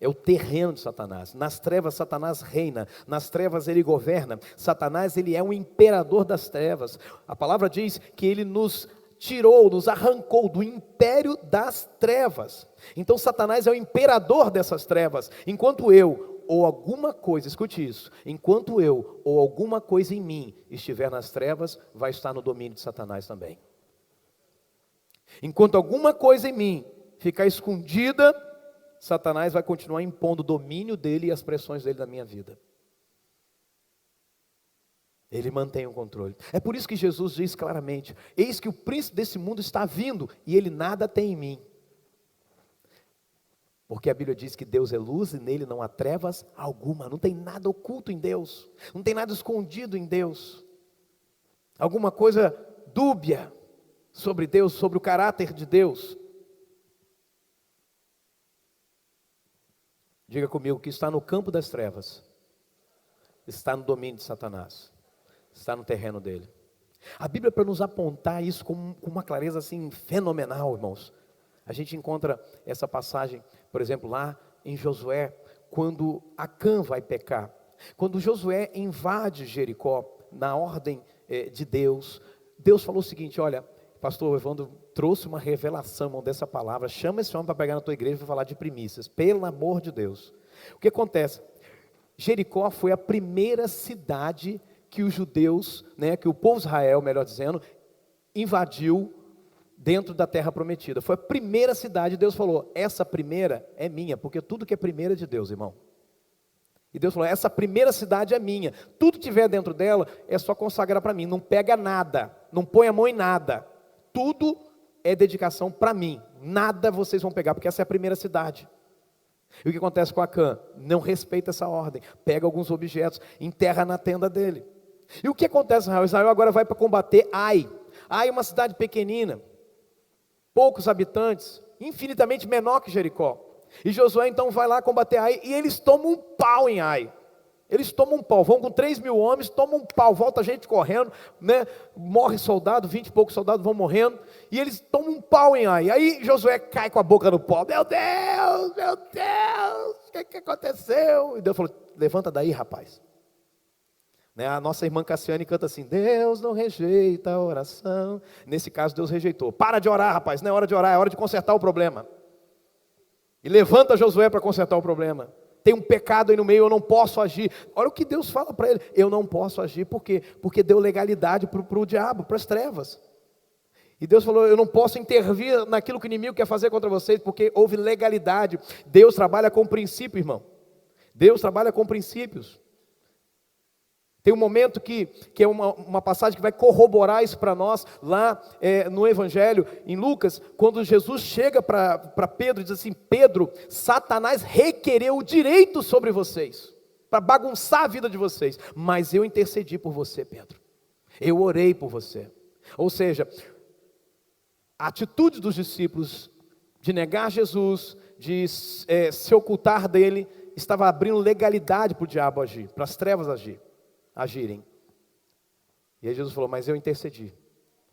É o terreno de Satanás. Nas trevas Satanás reina, nas trevas ele governa. Satanás, ele é o imperador das trevas. A palavra diz que ele nos tirou, nos arrancou do império das trevas. Então Satanás é o imperador dessas trevas. Enquanto eu ou alguma coisa, escute isso, enquanto eu ou alguma coisa em mim estiver nas trevas, vai estar no domínio de Satanás também. Enquanto alguma coisa em mim ficar escondida, Satanás vai continuar impondo o domínio dele e as pressões dele na minha vida. Ele mantém o controle. É por isso que Jesus diz claramente: eis que o príncipe desse mundo está vindo, e ele nada tem em mim. Porque a Bíblia diz que Deus é luz e nele não há trevas alguma. Não tem nada oculto em Deus. Não tem nada escondido em Deus. Alguma coisa dúbia sobre Deus, sobre o caráter de Deus. Diga comigo que está no campo das trevas, está no domínio de Satanás, está no terreno dele. A Bíblia, para nos apontar isso com uma clareza assim fenomenal, irmãos. A gente encontra essa passagem, por exemplo, lá em Josué, quando Acã vai pecar. Quando Josué invade Jericó, na ordem de Deus, Deus falou o seguinte: olha, pastor Evandro trouxe uma revelação, irmão, dessa palavra. Chama esse homem para pegar na tua igreja e falar de primícias, pelo amor de Deus. O que acontece? Jericó foi a primeira cidade que os judeus, que o povo de Israel, melhor dizendo, invadiu dentro da terra prometida. Foi a primeira cidade. Deus falou: essa primeira é minha, porque tudo que é primeira é de Deus, irmão. E Deus falou: essa primeira cidade é minha, tudo que tiver dentro dela é só consagrar para mim, não pega nada, não põe a mão em nada, tudo é dedicação para mim, nada vocês vão pegar, porque essa é a primeira cidade. E o que acontece com Acã? Não respeita essa ordem, pega alguns objetos, enterra na tenda dele. E o que acontece em Israel? Israel agora vai para combater Ai. Ai é uma cidade pequenina, poucos habitantes, infinitamente menor que Jericó. E Josué então vai lá combater Ai, e eles tomam um pau em Ai. Eles tomam um pau, vão com 3.000 homens, tomam um pau, volta gente correndo, morre soldado, 20 e poucos soldados vão morrendo, e eles tomam um pau em Ai. Aí Josué cai com a boca no pau: meu Deus, o que aconteceu? E Deus falou: levanta daí, rapaz. A nossa irmã Cassiane canta assim: Deus não rejeita a oração. Nesse caso Deus rejeitou. Para de orar, rapaz, não é hora de orar, é hora de consertar o problema. E levanta Josué para consertar o problema. Tem um pecado aí no meio, eu não posso agir. Olha o que Deus fala para ele: eu não posso agir. Por quê? Porque deu legalidade para o diabo, para as trevas. E Deus falou: eu não posso intervir naquilo que o inimigo quer fazer contra vocês, porque houve legalidade. Deus trabalha com princípio, irmão. Deus trabalha com princípios. Tem um momento que é uma passagem que vai corroborar isso para nós, lá no Evangelho, em Lucas, quando Jesus chega para Pedro e diz assim: Pedro, Satanás requereu o direito sobre vocês, para bagunçar a vida de vocês, mas eu intercedi por você, Pedro, eu orei por você. Ou seja, a atitude dos discípulos de negar Jesus, de se ocultar dele, estava abrindo legalidade para o diabo agir, para as trevas agirem. E aí Jesus falou: mas eu intercedi,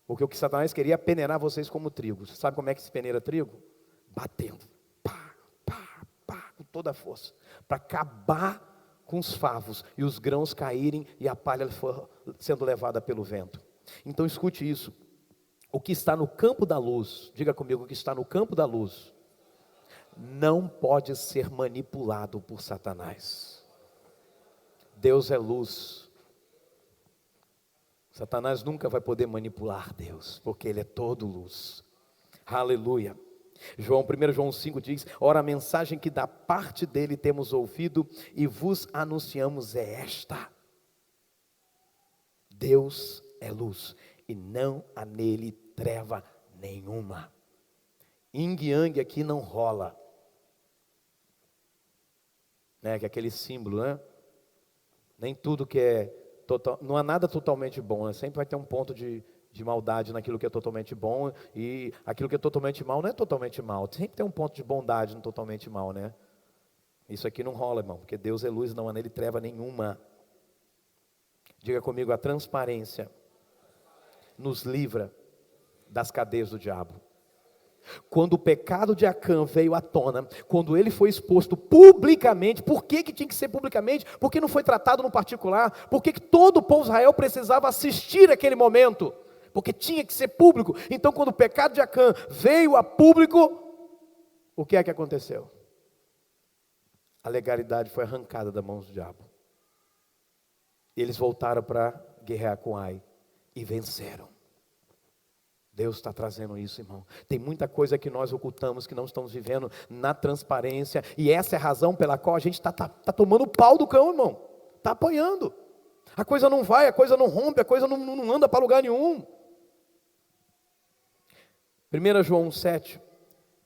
porque o que Satanás queria é peneirar vocês como trigo. Você sabe como é que se peneira trigo? Batendo, pá, pá, pá, com toda a força, para acabar com os favos, e os grãos caírem, e a palha for sendo levada pelo vento. Então escute isso: o que está no campo da luz, diga comigo, o que está no campo da luz, não pode ser manipulado por Satanás. Deus é luz. Satanás nunca vai poder manipular Deus, porque Ele é todo luz. Aleluia. 1 João 5 diz: ora, a mensagem que da parte dele temos ouvido e vos anunciamos é esta: Deus é luz e não há nele treva nenhuma. Yin Yang aqui não rola, que é aquele símbolo, Nem tudo que é total, não há nada totalmente bom, sempre vai ter um ponto de maldade naquilo que é totalmente bom, e aquilo que é totalmente mal não é totalmente mal, sempre tem um ponto de bondade no totalmente mal, Isso aqui não rola, irmão, porque Deus é luz, não há nele treva nenhuma. Diga comigo: a transparência nos livra das cadeias do diabo. Quando o pecado de Acã veio à tona, quando ele foi exposto publicamente, por que tinha que ser publicamente? Porque não foi tratado no particular? Por que todo o povo de Israel precisava assistir aquele momento? Porque tinha que ser público. Então quando o pecado de Acã veio a público, o que é que aconteceu? A legalidade foi arrancada das mãos do diabo. Eles voltaram para guerrear com Ai e venceram. Deus está trazendo isso, irmão. Tem muita coisa que nós ocultamos, que não estamos vivendo na transparência. E essa é a razão pela qual a gente está tomando pau do cão, irmão. Está apanhando. A coisa não vai, a coisa não rompe, a coisa não anda para lugar nenhum. 1 João 7,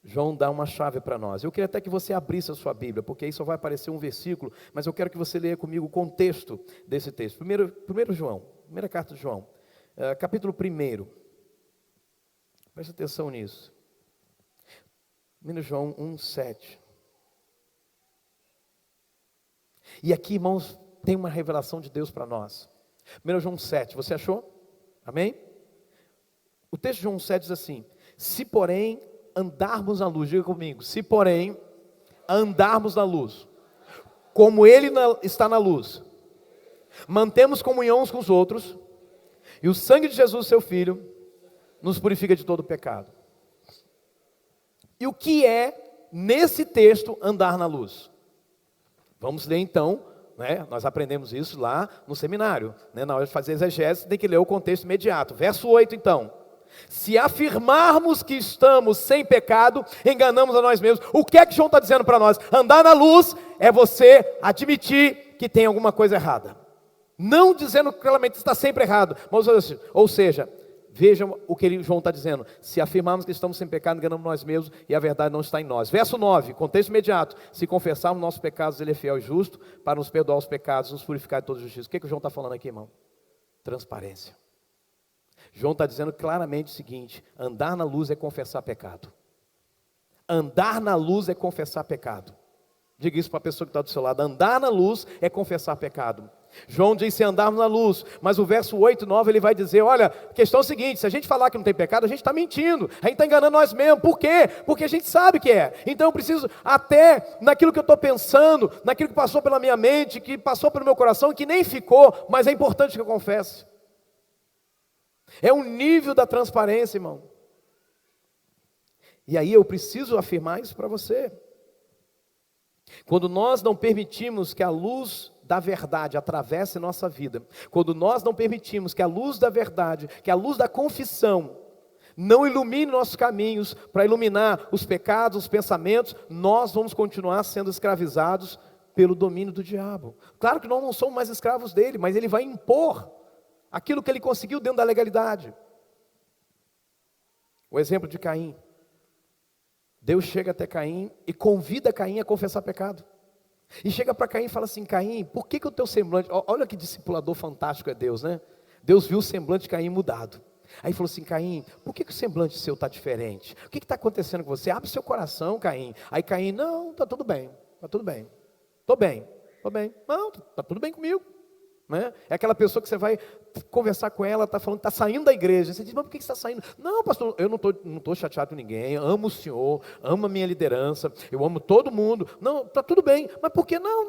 João dá uma chave para nós. Eu queria até que você abrisse a sua Bíblia, porque aí só vai aparecer um versículo, mas eu quero que você leia comigo o contexto desse texto. 1 João, primeira carta de João, capítulo 1. Preste atenção nisso. 1 João 1, 7. E aqui, irmãos, tem uma revelação de Deus para nós. 1 João 7, você achou? Amém? O texto de João 7 diz assim: se porém andarmos na luz, diga comigo, se porém andarmos na luz, como Ele está na luz, mantemos comunhão uns com os outros, e o sangue de Jesus, seu Filho, nos purifica de todo pecado. E o que é, nesse texto, andar na luz? Vamos ler então, né? Nós aprendemos isso lá no seminário, né? Na hora de fazer exegese, tem que ler o contexto imediato. Verso 8 então: se afirmarmos que estamos sem pecado, enganamos a nós mesmos. O que é que João está dizendo para nós? Andar na luz é você admitir que tem alguma coisa errada. Não dizendo claramente que está sempre errado, mas, ou seja, vejam o que João está dizendo: se afirmarmos que estamos sem pecado, enganamos nós mesmos e a verdade não está em nós. Verso 9, contexto imediato: se confessarmos nossos pecados, Ele é fiel e justo para nos perdoar os pecados, nos purificar de toda justiça. O que o João está falando aqui, irmão? Transparência. João está dizendo claramente o seguinte: andar na luz é confessar pecado. Andar na luz é confessar pecado. Diga isso para a pessoa que está do seu lado: andar na luz é confessar pecado. João diz se andarmos na luz, mas o verso 8 e 9 ele vai dizer: olha, a questão é o seguinte, se a gente falar que não tem pecado, a gente está mentindo, a gente está enganando nós mesmos. Por quê? Porque a gente sabe que é. Então eu preciso, até naquilo que eu estou pensando, naquilo que passou pela minha mente, que passou pelo meu coração, que nem ficou, mas é importante que eu confesse. É um nível da transparência, irmão. E aí eu preciso afirmar isso para você. Quando nós não permitimos que a luz da verdade atravesse nossa vida, quando nós não permitimos que a luz da verdade, que a luz da confissão não ilumine nossos caminhos, para iluminar os pecados, os pensamentos, nós vamos continuar sendo escravizados pelo domínio do diabo. Claro que nós não somos mais escravos dele, mas ele vai impor aquilo que ele conseguiu dentro da legalidade. O exemplo de Caim. Deus chega até Caim e convida Caim a confessar pecado. E chega para Caim e fala assim: Caim, por que o teu semblante... Olha que discipulador fantástico é Deus, né? Deus viu o semblante de Caim mudado. Aí falou assim: Caim, por que o semblante seu está diferente? O que está acontecendo com você? Abre seu coração, Caim. Aí Caim: não, está tudo bem, está tudo bem. Estou bem. Não, está tudo bem comigo. Né? É aquela pessoa que você vai conversar com ela, está falando, está saindo da igreja. Você diz: mas por que você está saindo? Não, pastor, eu não estou chateado com ninguém, amo o senhor, amo a minha liderança, eu amo todo mundo. Não, está tudo bem. Mas por que? Não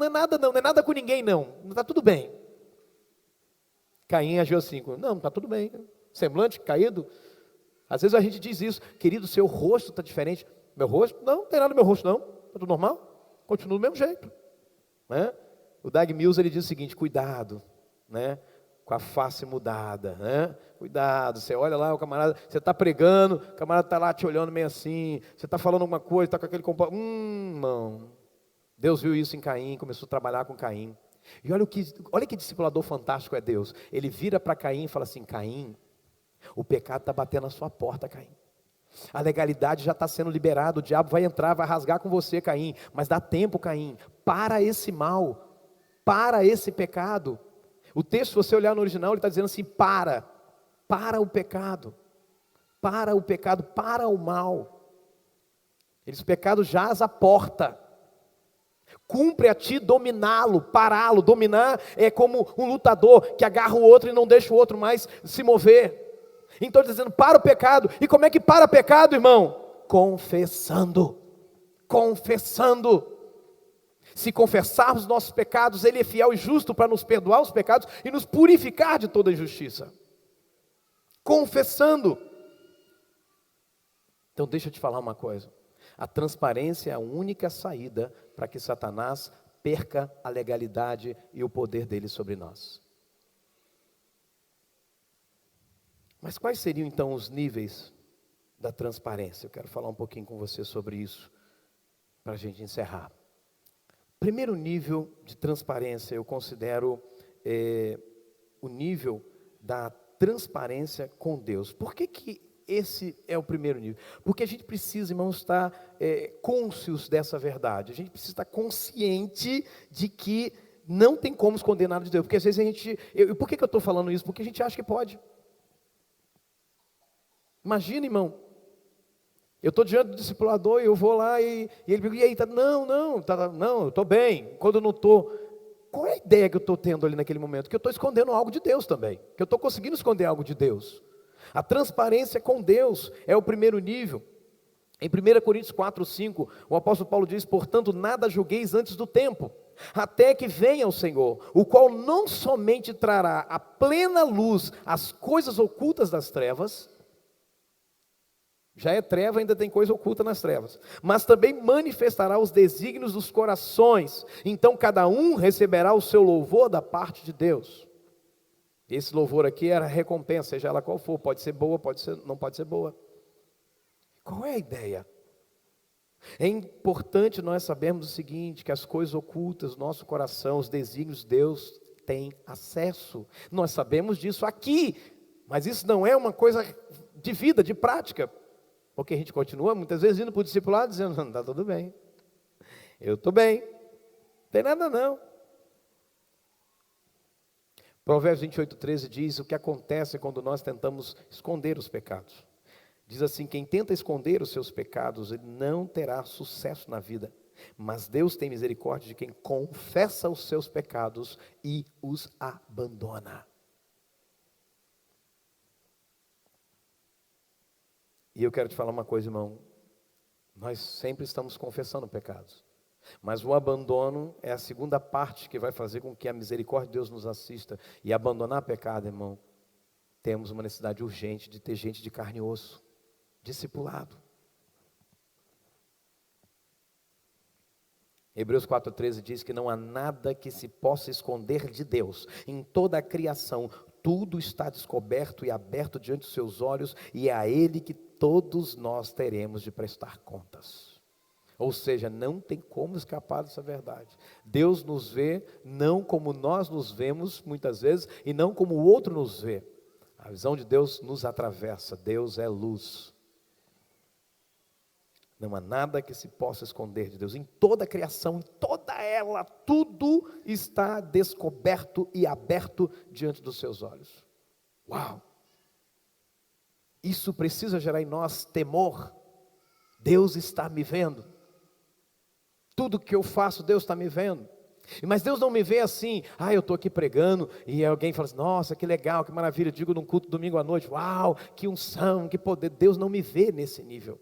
é nada não é nada com ninguém não, está tudo bem. Caim agiu assim: não, está tudo bem. Semblante caído. Às vezes a gente diz isso: querido, seu rosto está diferente. Meu rosto? Não tem nada no meu rosto não, está tudo normal, continua do mesmo jeito. Né? O Dag Mills ele diz o seguinte: cuidado, né, com a face mudada, né? Cuidado, você olha lá o camarada, você está pregando, o camarada está lá te olhando meio assim, você está falando alguma coisa, está com aquele comportamento, irmão. Deus viu isso em Caim, começou a trabalhar com Caim. E olha que discipulador fantástico é Deus. Ele vira para Caim e fala assim: Caim, o pecado está batendo na sua porta, Caim. A legalidade já está sendo liberada, o diabo vai entrar, vai rasgar com você, Caim. Mas dá tempo, Caim, para esse mal. Para esse pecado. O texto, se você olhar no original, ele está dizendo assim: para o pecado, para o mal. O pecado jaz à porta, cumpre a ti dominá-lo, pará-lo. Dominar é como um lutador que agarra o outro e não deixa o outro mais se mover. Então ele está dizendo: para o pecado. E como é que para o pecado, irmão? Confessando. Se confessarmos nossos pecados, Ele é fiel e justo para nos perdoar os pecados e nos purificar de toda injustiça. Confessando. Então deixa eu te falar uma coisa: a transparência é a única saída para que Satanás perca a legalidade e o poder dele sobre nós. Mas quais seriam então os níveis da transparência? Eu quero falar um pouquinho com você sobre isso, para a gente encerrar. Primeiro nível de transparência, eu considero o nível da transparência com Deus. Por que esse é o primeiro nível? Porque a gente precisa, irmãos, estar cônscios dessa verdade. A gente precisa estar consciente de que não tem como esconder nada de Deus. Porque às vezes a gente... por que eu estou falando isso? Porque a gente acha que pode. Imagina, irmão. Eu estou diante do discipulador e eu vou lá e ele pergunta, e aí, não, eu estou bem. Quando eu não estou... Qual é a ideia que eu estou tendo ali naquele momento? Que eu estou escondendo algo de Deus também. Que eu estou conseguindo esconder algo de Deus. A transparência com Deus é o primeiro nível. Em 1 Coríntios 4:5, o apóstolo Paulo diz, portanto, nada julgueis antes do tempo, até que venha o Senhor, o qual não somente trará à plena luz as coisas ocultas das trevas, já é treva, ainda tem coisa oculta nas trevas, mas também manifestará os desígnios dos corações, então cada um receberá o seu louvor da parte de Deus. Esse louvor aqui era recompensa, seja ela qual for, pode ser boa, não pode ser boa. Qual é a ideia? É importante nós sabermos o seguinte, que as coisas ocultas do nosso coração, os desígnios, Deus tem acesso. Nós sabemos disso aqui, mas isso não é uma coisa de vida, de prática. Porque a gente continua muitas vezes indo para o discipulado dizendo, não, está tudo bem, eu estou bem, não tem nada não. Provérbios 28:13 diz o que acontece quando nós tentamos esconder os pecados. Diz assim, quem tenta esconder os seus pecados, ele não terá sucesso na vida. Mas Deus tem misericórdia de quem confessa os seus pecados e os abandona. E eu quero te falar uma coisa, irmão. Nós sempre estamos confessando pecados. Mas o abandono é a segunda parte que vai fazer com que a misericórdia de Deus nos assista. E abandonar pecado, irmão, temos uma necessidade urgente de ter gente de carne e osso, discipulado. Hebreus 4:13 diz que não há nada que se possa esconder de Deus. Em toda a criação, tudo está descoberto e aberto diante dos seus olhos, e é a Ele que todos nós teremos de prestar contas. Ou seja, não tem como escapar dessa verdade. Deus nos vê não como nós nos vemos muitas vezes, e não como o outro nos vê. A visão de Deus nos atravessa. Deus é luz. Não há nada que se possa esconder de Deus. Em toda a criação, em toda ela, tudo está descoberto e aberto diante dos seus olhos. Uau! Isso precisa gerar em nós temor. Deus está me vendo. Tudo que eu faço, Deus está me vendo. Mas Deus não me vê assim, eu estou aqui pregando, e alguém fala assim, nossa, que legal, que maravilha, digo num culto domingo à noite, uau, que unção, que poder. Deus não me vê nesse nível.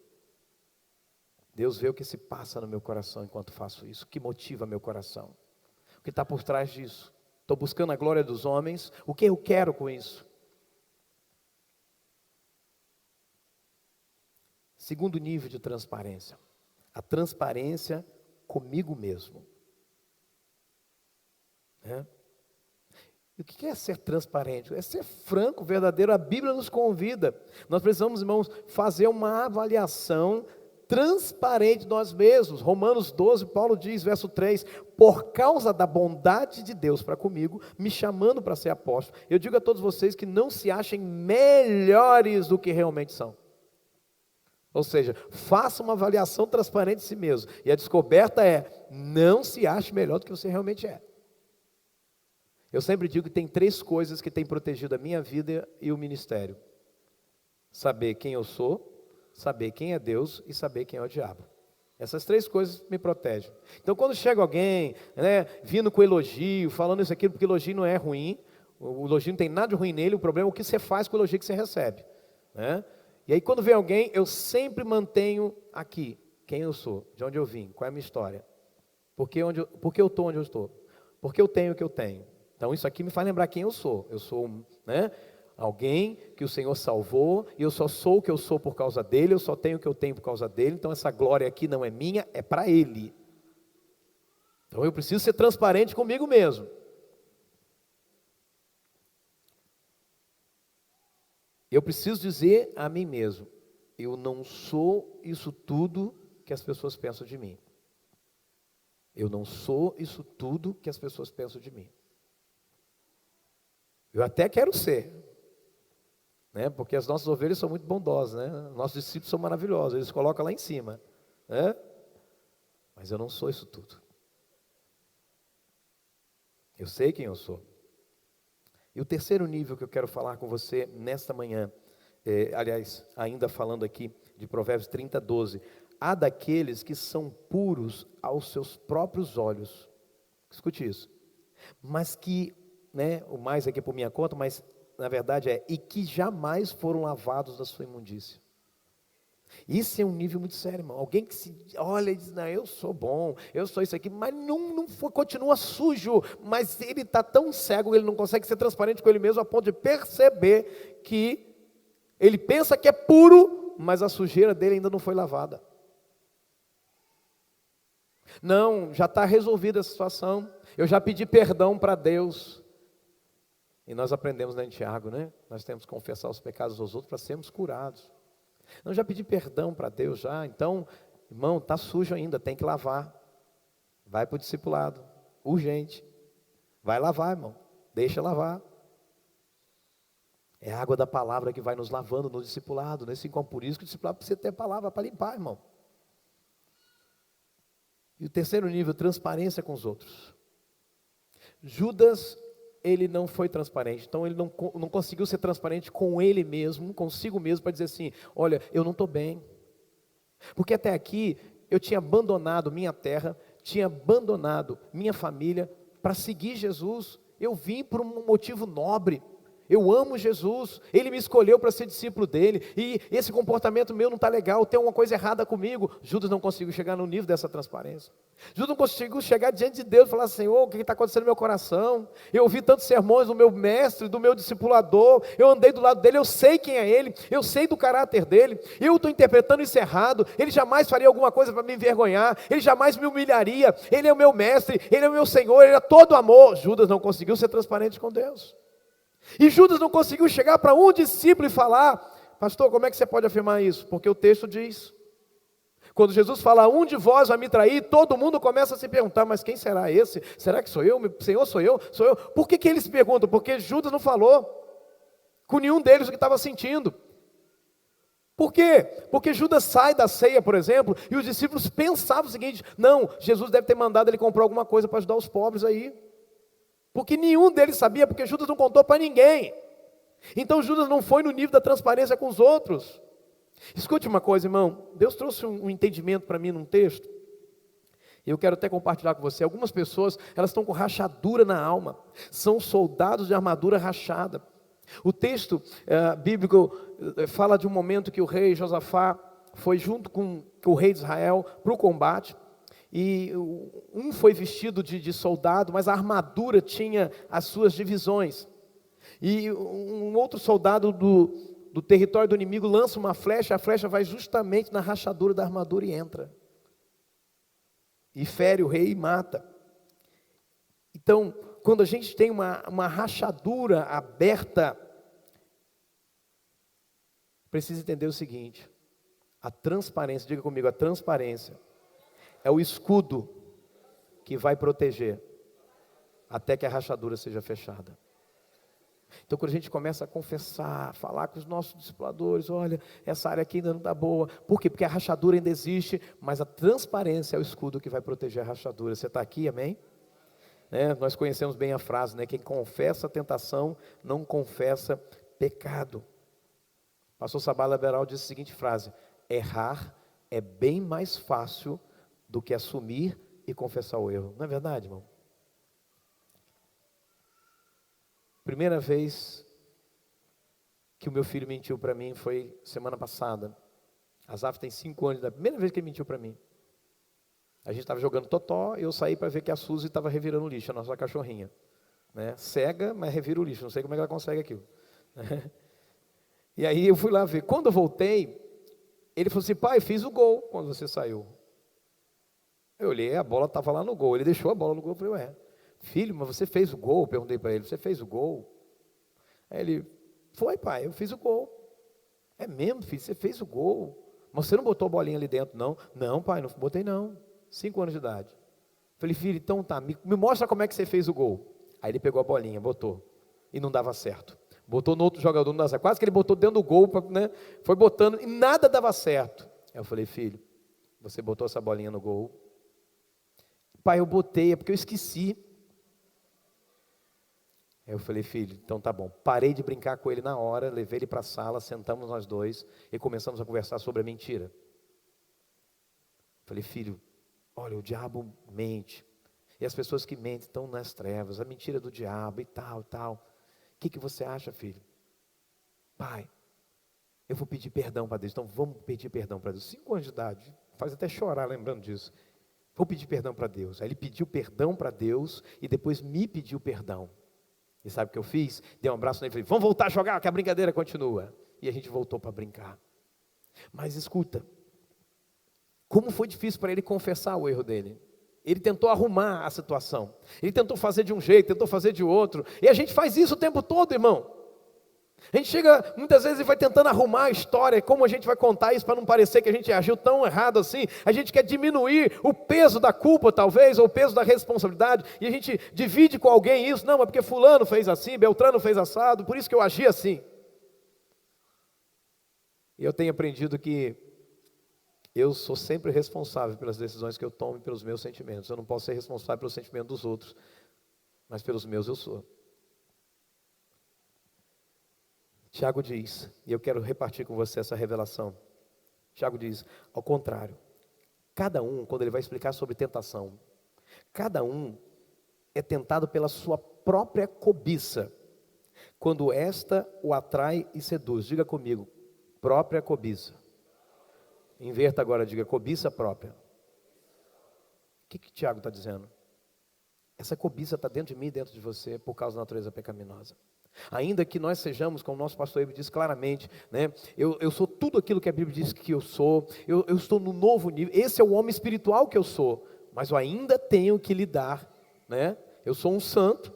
Deus vê o que se passa no meu coração enquanto faço isso, o que motiva meu coração, o que está por trás disso. Estou buscando a glória dos homens, o que eu quero com isso? Segundo nível de transparência, a transparência comigo mesmo. E o que é ser transparente? É ser franco, verdadeiro. A Bíblia nos convida. Nós precisamos, irmãos, fazer uma avaliação transparente de nós mesmos. Romanos 12, Paulo diz, verso 3, por causa da bondade de Deus para comigo, me chamando para ser apóstolo, eu digo a todos vocês que não se achem melhores do que realmente são. Ou seja, faça uma avaliação transparente de si mesmo. E a descoberta é, não se ache melhor do que você realmente é. Eu sempre digo que tem 3 coisas que têm protegido a minha vida e o ministério. Saber quem eu sou, saber quem é Deus e saber quem é o diabo. Essas 3 coisas me protegem. Então quando chega alguém, vindo com elogio, falando isso aqui, porque elogio não é ruim, o elogio não tem nada de ruim nele, o problema é o que você faz com o elogio que você recebe. E aí quando vem alguém, eu sempre mantenho aqui, quem eu sou, de onde eu vim, qual é a minha história, por que eu estou onde eu estou, por que eu tenho o que eu tenho. Então isso aqui me faz lembrar quem eu sou, alguém que o Senhor salvou, e eu só sou o que eu sou por causa dele, eu só tenho o que eu tenho por causa dele, então essa glória aqui não é minha, é para ele. Então eu preciso ser transparente comigo mesmo. Eu preciso dizer a mim mesmo: eu não sou isso tudo que as pessoas pensam de mim. Eu não sou isso tudo que as pessoas pensam de mim. Eu até quero ser, né? Porque as nossas ovelhas são muito bondosas, né? Nossos discípulos são maravilhosos, eles colocam lá em cima, né? Mas eu não sou isso tudo. Eu sei quem eu sou. E o terceiro nível que eu quero falar com você nesta manhã, aliás, ainda falando aqui de Provérbios 30, 12. Há daqueles que são puros aos seus próprios olhos. Escute isso. Mas que, né, o mais aqui é por minha conta, mas na verdade e que jamais foram lavados da sua imundícia. Isso é um nível muito sério, irmão. Alguém que se olha e diz: não, eu sou bom, eu sou isso aqui, mas não continua sujo, mas ele está tão cego, ele não consegue ser transparente com ele mesmo, a ponto de perceber que ele pensa que é puro, mas a sujeira dele ainda não foi lavada. Não, já está resolvida a situação, eu já pedi perdão para Deus. E nós aprendemos em Tiago, né? Nós temos que confessar os pecados aos outros para sermos curados. Eu já pedi perdão para Deus já, então, irmão, está sujo ainda, tem que lavar. Vai para o discipulado, urgente. Vai lavar, irmão, deixa lavar. É a água da palavra que vai nos lavando no discipulado, nesse encontro. Por isso que o discipulado precisa ter palavra para limpar, irmão. E o terceiro nível, transparência com os outros. Judas, ele não foi transparente, então ele não conseguiu ser transparente com ele mesmo, consigo mesmo, para dizer assim: olha, eu não estou bem, porque até aqui eu tinha abandonado minha terra, tinha abandonado minha família para seguir Jesus. Eu vim por um motivo nobre, eu amo Jesus, Ele me escolheu para ser discípulo dEle, e esse comportamento meu não está legal, tem uma coisa errada comigo. Judas não conseguiu chegar no nível dessa transparência. Judas não conseguiu chegar diante de Deus e falar: Senhor, o que está acontecendo no meu coração? Eu ouvi tantos sermões do meu mestre, do meu discipulador, eu andei do lado dele, eu sei quem é ele, eu sei do caráter dele, eu estou interpretando isso errado, ele jamais faria alguma coisa para me envergonhar, ele jamais me humilharia, ele é o meu mestre, ele é o meu Senhor, ele é todo amor. Judas não conseguiu ser transparente com Deus. E Judas não conseguiu chegar para um discípulo e falar: pastor, como é que você pode afirmar isso? Porque o texto diz, quando Jesus fala: um de vós vai me trair, todo mundo começa a se perguntar: mas quem será esse? Será que sou eu? Senhor, sou eu? Sou eu? Por que eles perguntam? Porque Judas não falou com nenhum deles o que estava sentindo. Por quê? Porque Judas sai da ceia, por exemplo, e os discípulos pensavam o seguinte: não, Jesus deve ter mandado ele comprar alguma coisa para ajudar os pobres aí. Porque nenhum deles sabia, porque Judas não contou para ninguém. Então Judas não foi no nível da transparência com os outros. Escute uma coisa, irmão. Deus trouxe um entendimento para mim num texto. E eu quero até compartilhar com você. Algumas pessoas, elas estão com rachadura na alma. São soldados de armadura rachada. O texto bíblico fala de um momento que o rei Josafá foi junto com o rei de Israel para o combate. E um foi vestido de soldado, mas a armadura tinha as suas divisões. E um outro soldado do território do inimigo lança uma flecha, a flecha vai justamente na rachadura da armadura e entra. E fere o rei e mata. Então, quando a gente tem uma rachadura aberta, precisa entender o seguinte: a transparência, diga comigo, a transparência é o escudo que vai proteger até que a rachadura seja fechada. Então, quando a gente começa a confessar, falar com os nossos discipuladores: olha, essa área aqui ainda não está boa. Por quê? Porque a rachadura ainda existe, mas a transparência é o escudo que vai proteger a rachadura. Você está aqui, amém? Nós conhecemos bem a frase, né? Quem confessa a tentação, não confessa pecado. O pastor Sabá Liberal disse a seguinte frase: errar é bem mais fácil do que assumir e confessar o erro. Não é verdade, irmão? Primeira vez que o meu filho mentiu para mim foi semana passada. Asaf tem 5 anos, da primeira vez que ele mentiu para mim. A gente estava jogando totó e eu saí para ver que a Suzy estava revirando o lixo, a nossa cachorrinha. Cega, mas revira o lixo, não sei como é que ela consegue aquilo. E aí eu fui lá ver. Quando eu voltei, ele falou assim: pai, fiz o gol quando você saiu. Eu olhei, a bola estava lá no gol. Ele deixou a bola no gol. Eu falei: ué, filho, mas você fez o gol? Eu perguntei para ele: você fez o gol? Aí ele: foi, pai, eu fiz o gol. É mesmo, filho, você fez o gol. Mas você não botou a bolinha ali dentro, não? Não, pai, não botei não. 5 anos de idade. Falei, filho, então tá, me mostra como é que você fez o gol. Aí ele pegou a bolinha, botou. E não dava certo. Botou no outro jogador, não dava certo. Quase que ele botou dentro do gol, né? Foi botando e nada dava certo. Aí eu falei, filho, você botou essa bolinha no gol? Pai, eu botei, é porque eu esqueci. Aí eu falei, filho, então tá bom. Parei de brincar com ele na hora, levei ele para a sala, sentamos nós dois e começamos a conversar sobre a mentira. Falei, filho, olha, o diabo mente. E as pessoas que mentem estão nas trevas, a mentira do diabo e tal, tal. O que você acha, filho? Pai, eu vou pedir perdão para Deus. Então vamos pedir perdão para Deus. 5 anos de idade, faz até chorar lembrando disso. Vou pedir perdão para Deus. Aí ele pediu perdão para Deus e depois me pediu perdão. E sabe o que eu fiz? Dei um abraço nele e falei, vamos voltar a jogar, que a brincadeira continua. E a gente voltou para brincar. Mas escuta, como foi difícil para ele confessar o erro dele. Ele tentou arrumar a situação. Ele tentou fazer de um jeito, tentou fazer de outro. E a gente faz isso o tempo todo, irmão. A gente chega, muitas vezes, e vai tentando arrumar a história, como a gente vai contar isso para não parecer que a gente agiu tão errado assim. A gente quer diminuir o peso da culpa, talvez, ou o peso da responsabilidade, e a gente divide com alguém isso. Não, é porque fulano fez assim, Beltrano fez assado, por isso que eu agi assim. E eu tenho aprendido que eu sou sempre responsável pelas decisões que eu tomo e pelos meus sentimentos. Eu não posso ser responsável pelo sentimento dos outros, mas pelos meus eu sou. Tiago diz, e eu quero repartir com você essa revelação. Tiago diz, ao contrário, cada um, quando ele vai explicar sobre tentação, cada um é tentado pela sua própria cobiça, quando esta o atrai e seduz. Diga comigo, própria cobiça. Inverta agora, diga cobiça própria. O que Tiago está dizendo? Essa cobiça está dentro de mim e dentro de você por causa da natureza pecaminosa. Ainda que nós sejamos, como o nosso pastor Ibe diz claramente, né? Eu sou tudo aquilo que a Bíblia diz que eu sou, eu estou no novo nível, esse é o homem espiritual que eu sou, mas eu ainda tenho que lidar, né? Eu sou um santo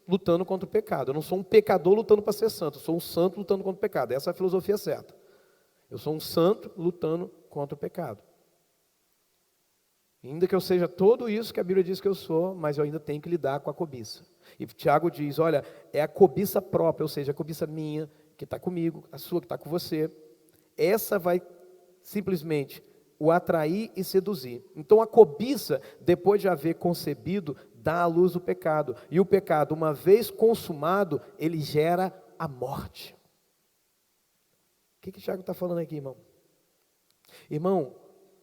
lutando contra o pecado, eu não sou um pecador lutando para ser santo, eu sou um santo lutando contra o pecado, essa é a filosofia certa. Eu sou um santo lutando contra o pecado. Ainda que eu seja tudo isso que a Bíblia diz que eu sou, mas eu ainda tenho que lidar com a cobiça. E Tiago diz, olha, é a cobiça própria, ou seja, a cobiça minha, que está comigo, a sua que está com você. Essa vai simplesmente o atrair e seduzir. Então a cobiça, depois de haver concebido, dá à luz o pecado. E o pecado, uma vez consumado, ele gera a morte. O que Tiago está falando aqui, irmão? Irmão,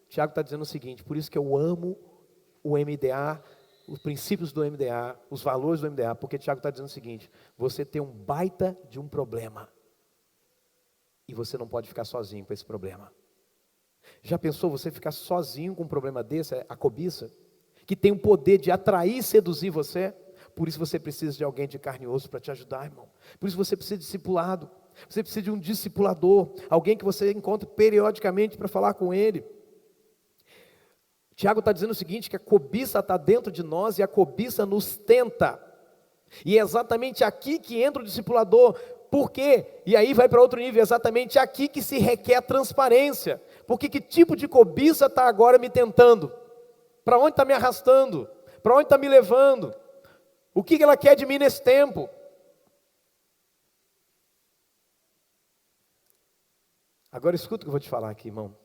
Tiago está dizendo o seguinte, por isso que eu amo o MDA, os princípios do MDA, os valores do MDA, porque Tiago está dizendo o seguinte, você tem um baita de um problema, e você não pode ficar sozinho com esse problema. Já pensou você ficar sozinho com um problema desse, a cobiça, que tem o poder de atrair e seduzir você? Por isso você precisa de alguém de carne e osso para te ajudar, irmão. Por isso você precisa de discipulado, você precisa de um discipulador, alguém que você encontre periodicamente para falar com ele. Tiago está dizendo o seguinte, que a cobiça está dentro de nós e a cobiça nos tenta. E é exatamente aqui que entra o discipulador. Por quê? E aí vai para outro nível, é exatamente aqui que se requer transparência. Porque que tipo de cobiça está agora me tentando? Para onde está me arrastando? Para onde está me levando? O que ela quer de mim nesse tempo? Agora escuta o que eu vou te falar aqui, irmão.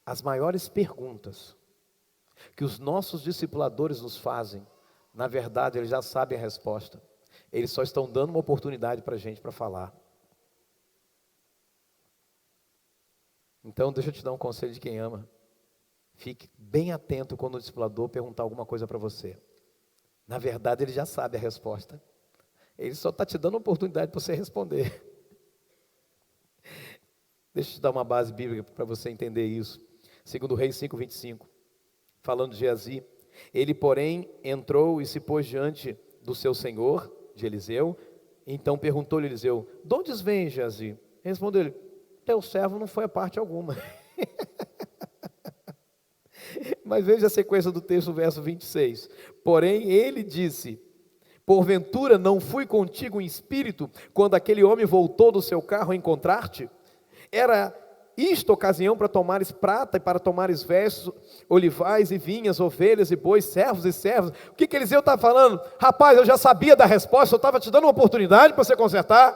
As maiores perguntas que os nossos discipuladores nos fazem, na verdade, eles já sabem a resposta. Eles só estão dando uma oportunidade para a gente para falar. Então, deixa eu te dar um conselho de quem ama. Fique bem atento quando o discipulador perguntar alguma coisa para você. Na verdade, ele já sabe a resposta. Ele só está te dando uma oportunidade para você responder. Deixa eu te dar uma base bíblica para você entender isso. Segundo Reis 5:25, falando de Geazi, ele porém entrou e se pôs diante do seu senhor, de Eliseu, então perguntou-lhe Eliseu, de onde vem Geazi? Respondeu-lhe, teu servo não foi a parte alguma. Mas veja a sequência do texto, verso 26, porém ele disse, Porventura não fui contigo em espírito, quando aquele homem voltou do seu carro a encontrar-te? Era isto ocasião para tomares prata e para tomares vestes, olivais e vinhas, ovelhas e bois, servos e servas? O que Eliseu está falando? Rapaz, eu já sabia da resposta, eu estava te dando uma oportunidade para você consertar.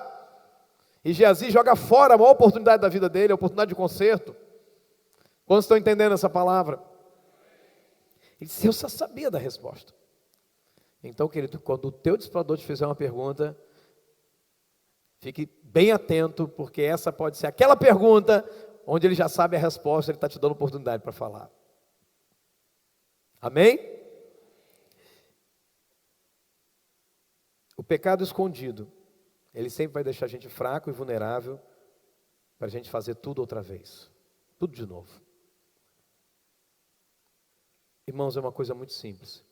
E Geazi joga fora a maior oportunidade da vida dele, a oportunidade de conserto. Quantos estão entendendo essa palavra? Ele disse, eu já sabia da resposta. Então, querido, quando o teu discipulador te fizer uma pergunta, fique bem atento, porque essa pode ser aquela pergunta onde ele já sabe a resposta, ele está te dando oportunidade para falar. Amém? O pecado escondido, ele sempre vai deixar a gente fraco e vulnerável para a gente fazer tudo outra vez. Tudo de novo. Irmãos, é uma coisa muito simples.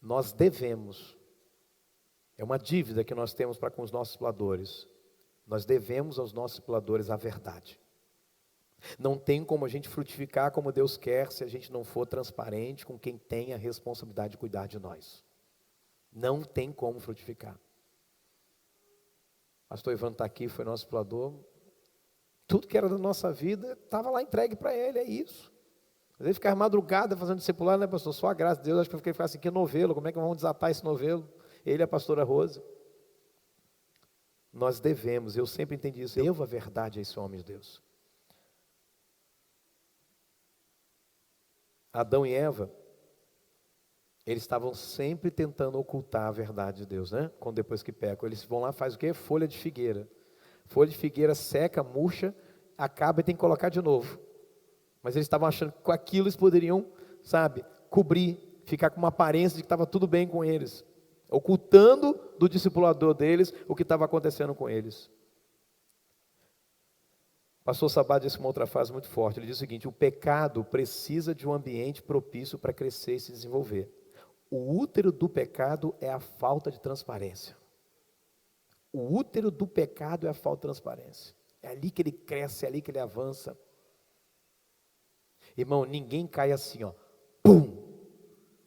Nós devemos, é uma dívida que nós temos para com os nossos discipuladores. Nós devemos aos nossos discipuladores a verdade. Não tem como a gente frutificar como Deus quer se a gente não for transparente com quem tem a responsabilidade de cuidar de nós. Não tem como frutificar. Pastor Ivan está aqui, foi nosso discipulador. Tudo que era da nossa vida estava lá entregue para ele, é isso. Às vezes ficar madrugada fazendo discipulado, né, pastor? Só a graça de Deus, acho que eu fiquei assim, que novelo, como é que vamos desatar esse novelo? Ele e a pastora Rose. Nós devemos, eu sempre entendi isso, eu devo a verdade a esse homem de Deus. Adão e Eva, eles estavam sempre tentando ocultar a verdade de Deus, né? Quando depois que pecam, eles vão lá, faz o quê? Folha de figueira. Folha de figueira seca, murcha, acaba e tem que colocar de novo. Mas eles estavam achando que com aquilo eles poderiam, sabe, cobrir, ficar com uma aparência de que estava tudo bem com eles, ocultando do discipulador deles o que estava acontecendo com eles. O pastor Sabá disse uma outra frase muito forte, ele diz o seguinte, o pecado precisa de um ambiente propício para crescer e se desenvolver. O útero do pecado é a falta de transparência. O útero do pecado é a falta de transparência. É ali que ele cresce, é ali que ele avança. Irmão, ninguém cai assim, ó, pum!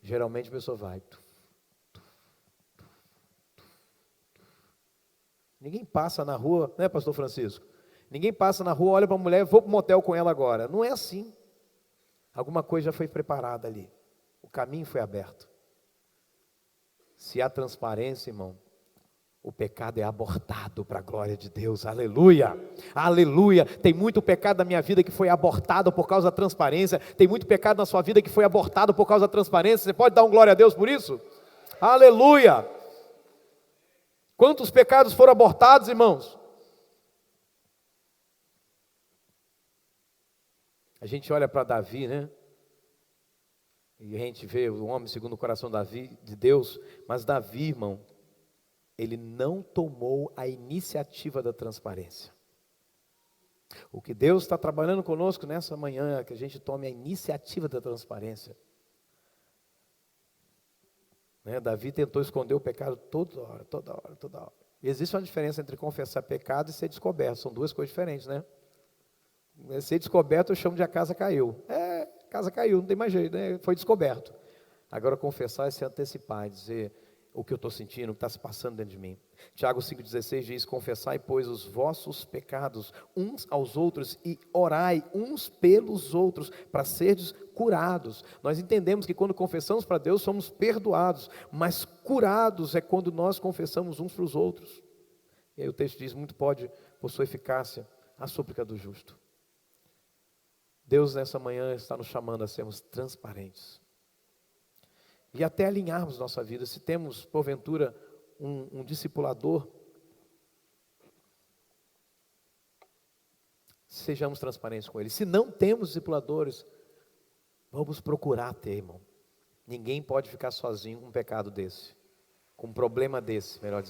Geralmente a pessoa vai. Ninguém passa na rua, né, pastor Francisco? Ninguém passa na rua, olha para a mulher, vou para o motel com ela agora. Não é assim. Alguma coisa já foi preparada ali. O caminho foi aberto. Se há transparência, irmão, o pecado é abortado para a glória de Deus, aleluia, aleluia. Tem muito pecado na minha vida que foi abortado por causa da transparência, tem muito pecado na sua vida que foi abortado por causa da transparência, você pode dar um glória a Deus por isso? Aleluia. Quantos pecados foram abortados, irmãos? A gente olha para Davi, né? E a gente vê o homem segundo o coração de Deus, mas Davi, irmão, ele não tomou a iniciativa da transparência. O que Deus está trabalhando conosco nessa manhã é que a gente tome a iniciativa da transparência. Né? Davi tentou esconder o pecado toda hora. E existe uma diferença entre confessar pecado e ser descoberto. São duas coisas diferentes, né? Ser descoberto eu chamo de a casa caiu. A casa caiu, não tem mais jeito, né? Foi descoberto. Agora confessar é se antecipar, dizer o que eu estou sentindo, o que está se passando dentro de mim. Tiago 5,16 diz, confessai, pois, os vossos pecados uns aos outros e orai uns pelos outros, para serdes curados. Nós entendemos que quando confessamos para Deus, somos perdoados, mas curados é quando nós confessamos uns para os outros. E aí o texto diz, muito pode, por sua eficácia, a súplica do justo. Deus nessa manhã está nos chamando a sermos transparentes. E até alinharmos nossa vida. Se temos, porventura, um discipulador, sejamos transparentes com ele. Se não temos discipuladores, vamos procurar ter, irmão. Ninguém pode ficar sozinho com um pecado desse, com um problema desse, melhor dizendo.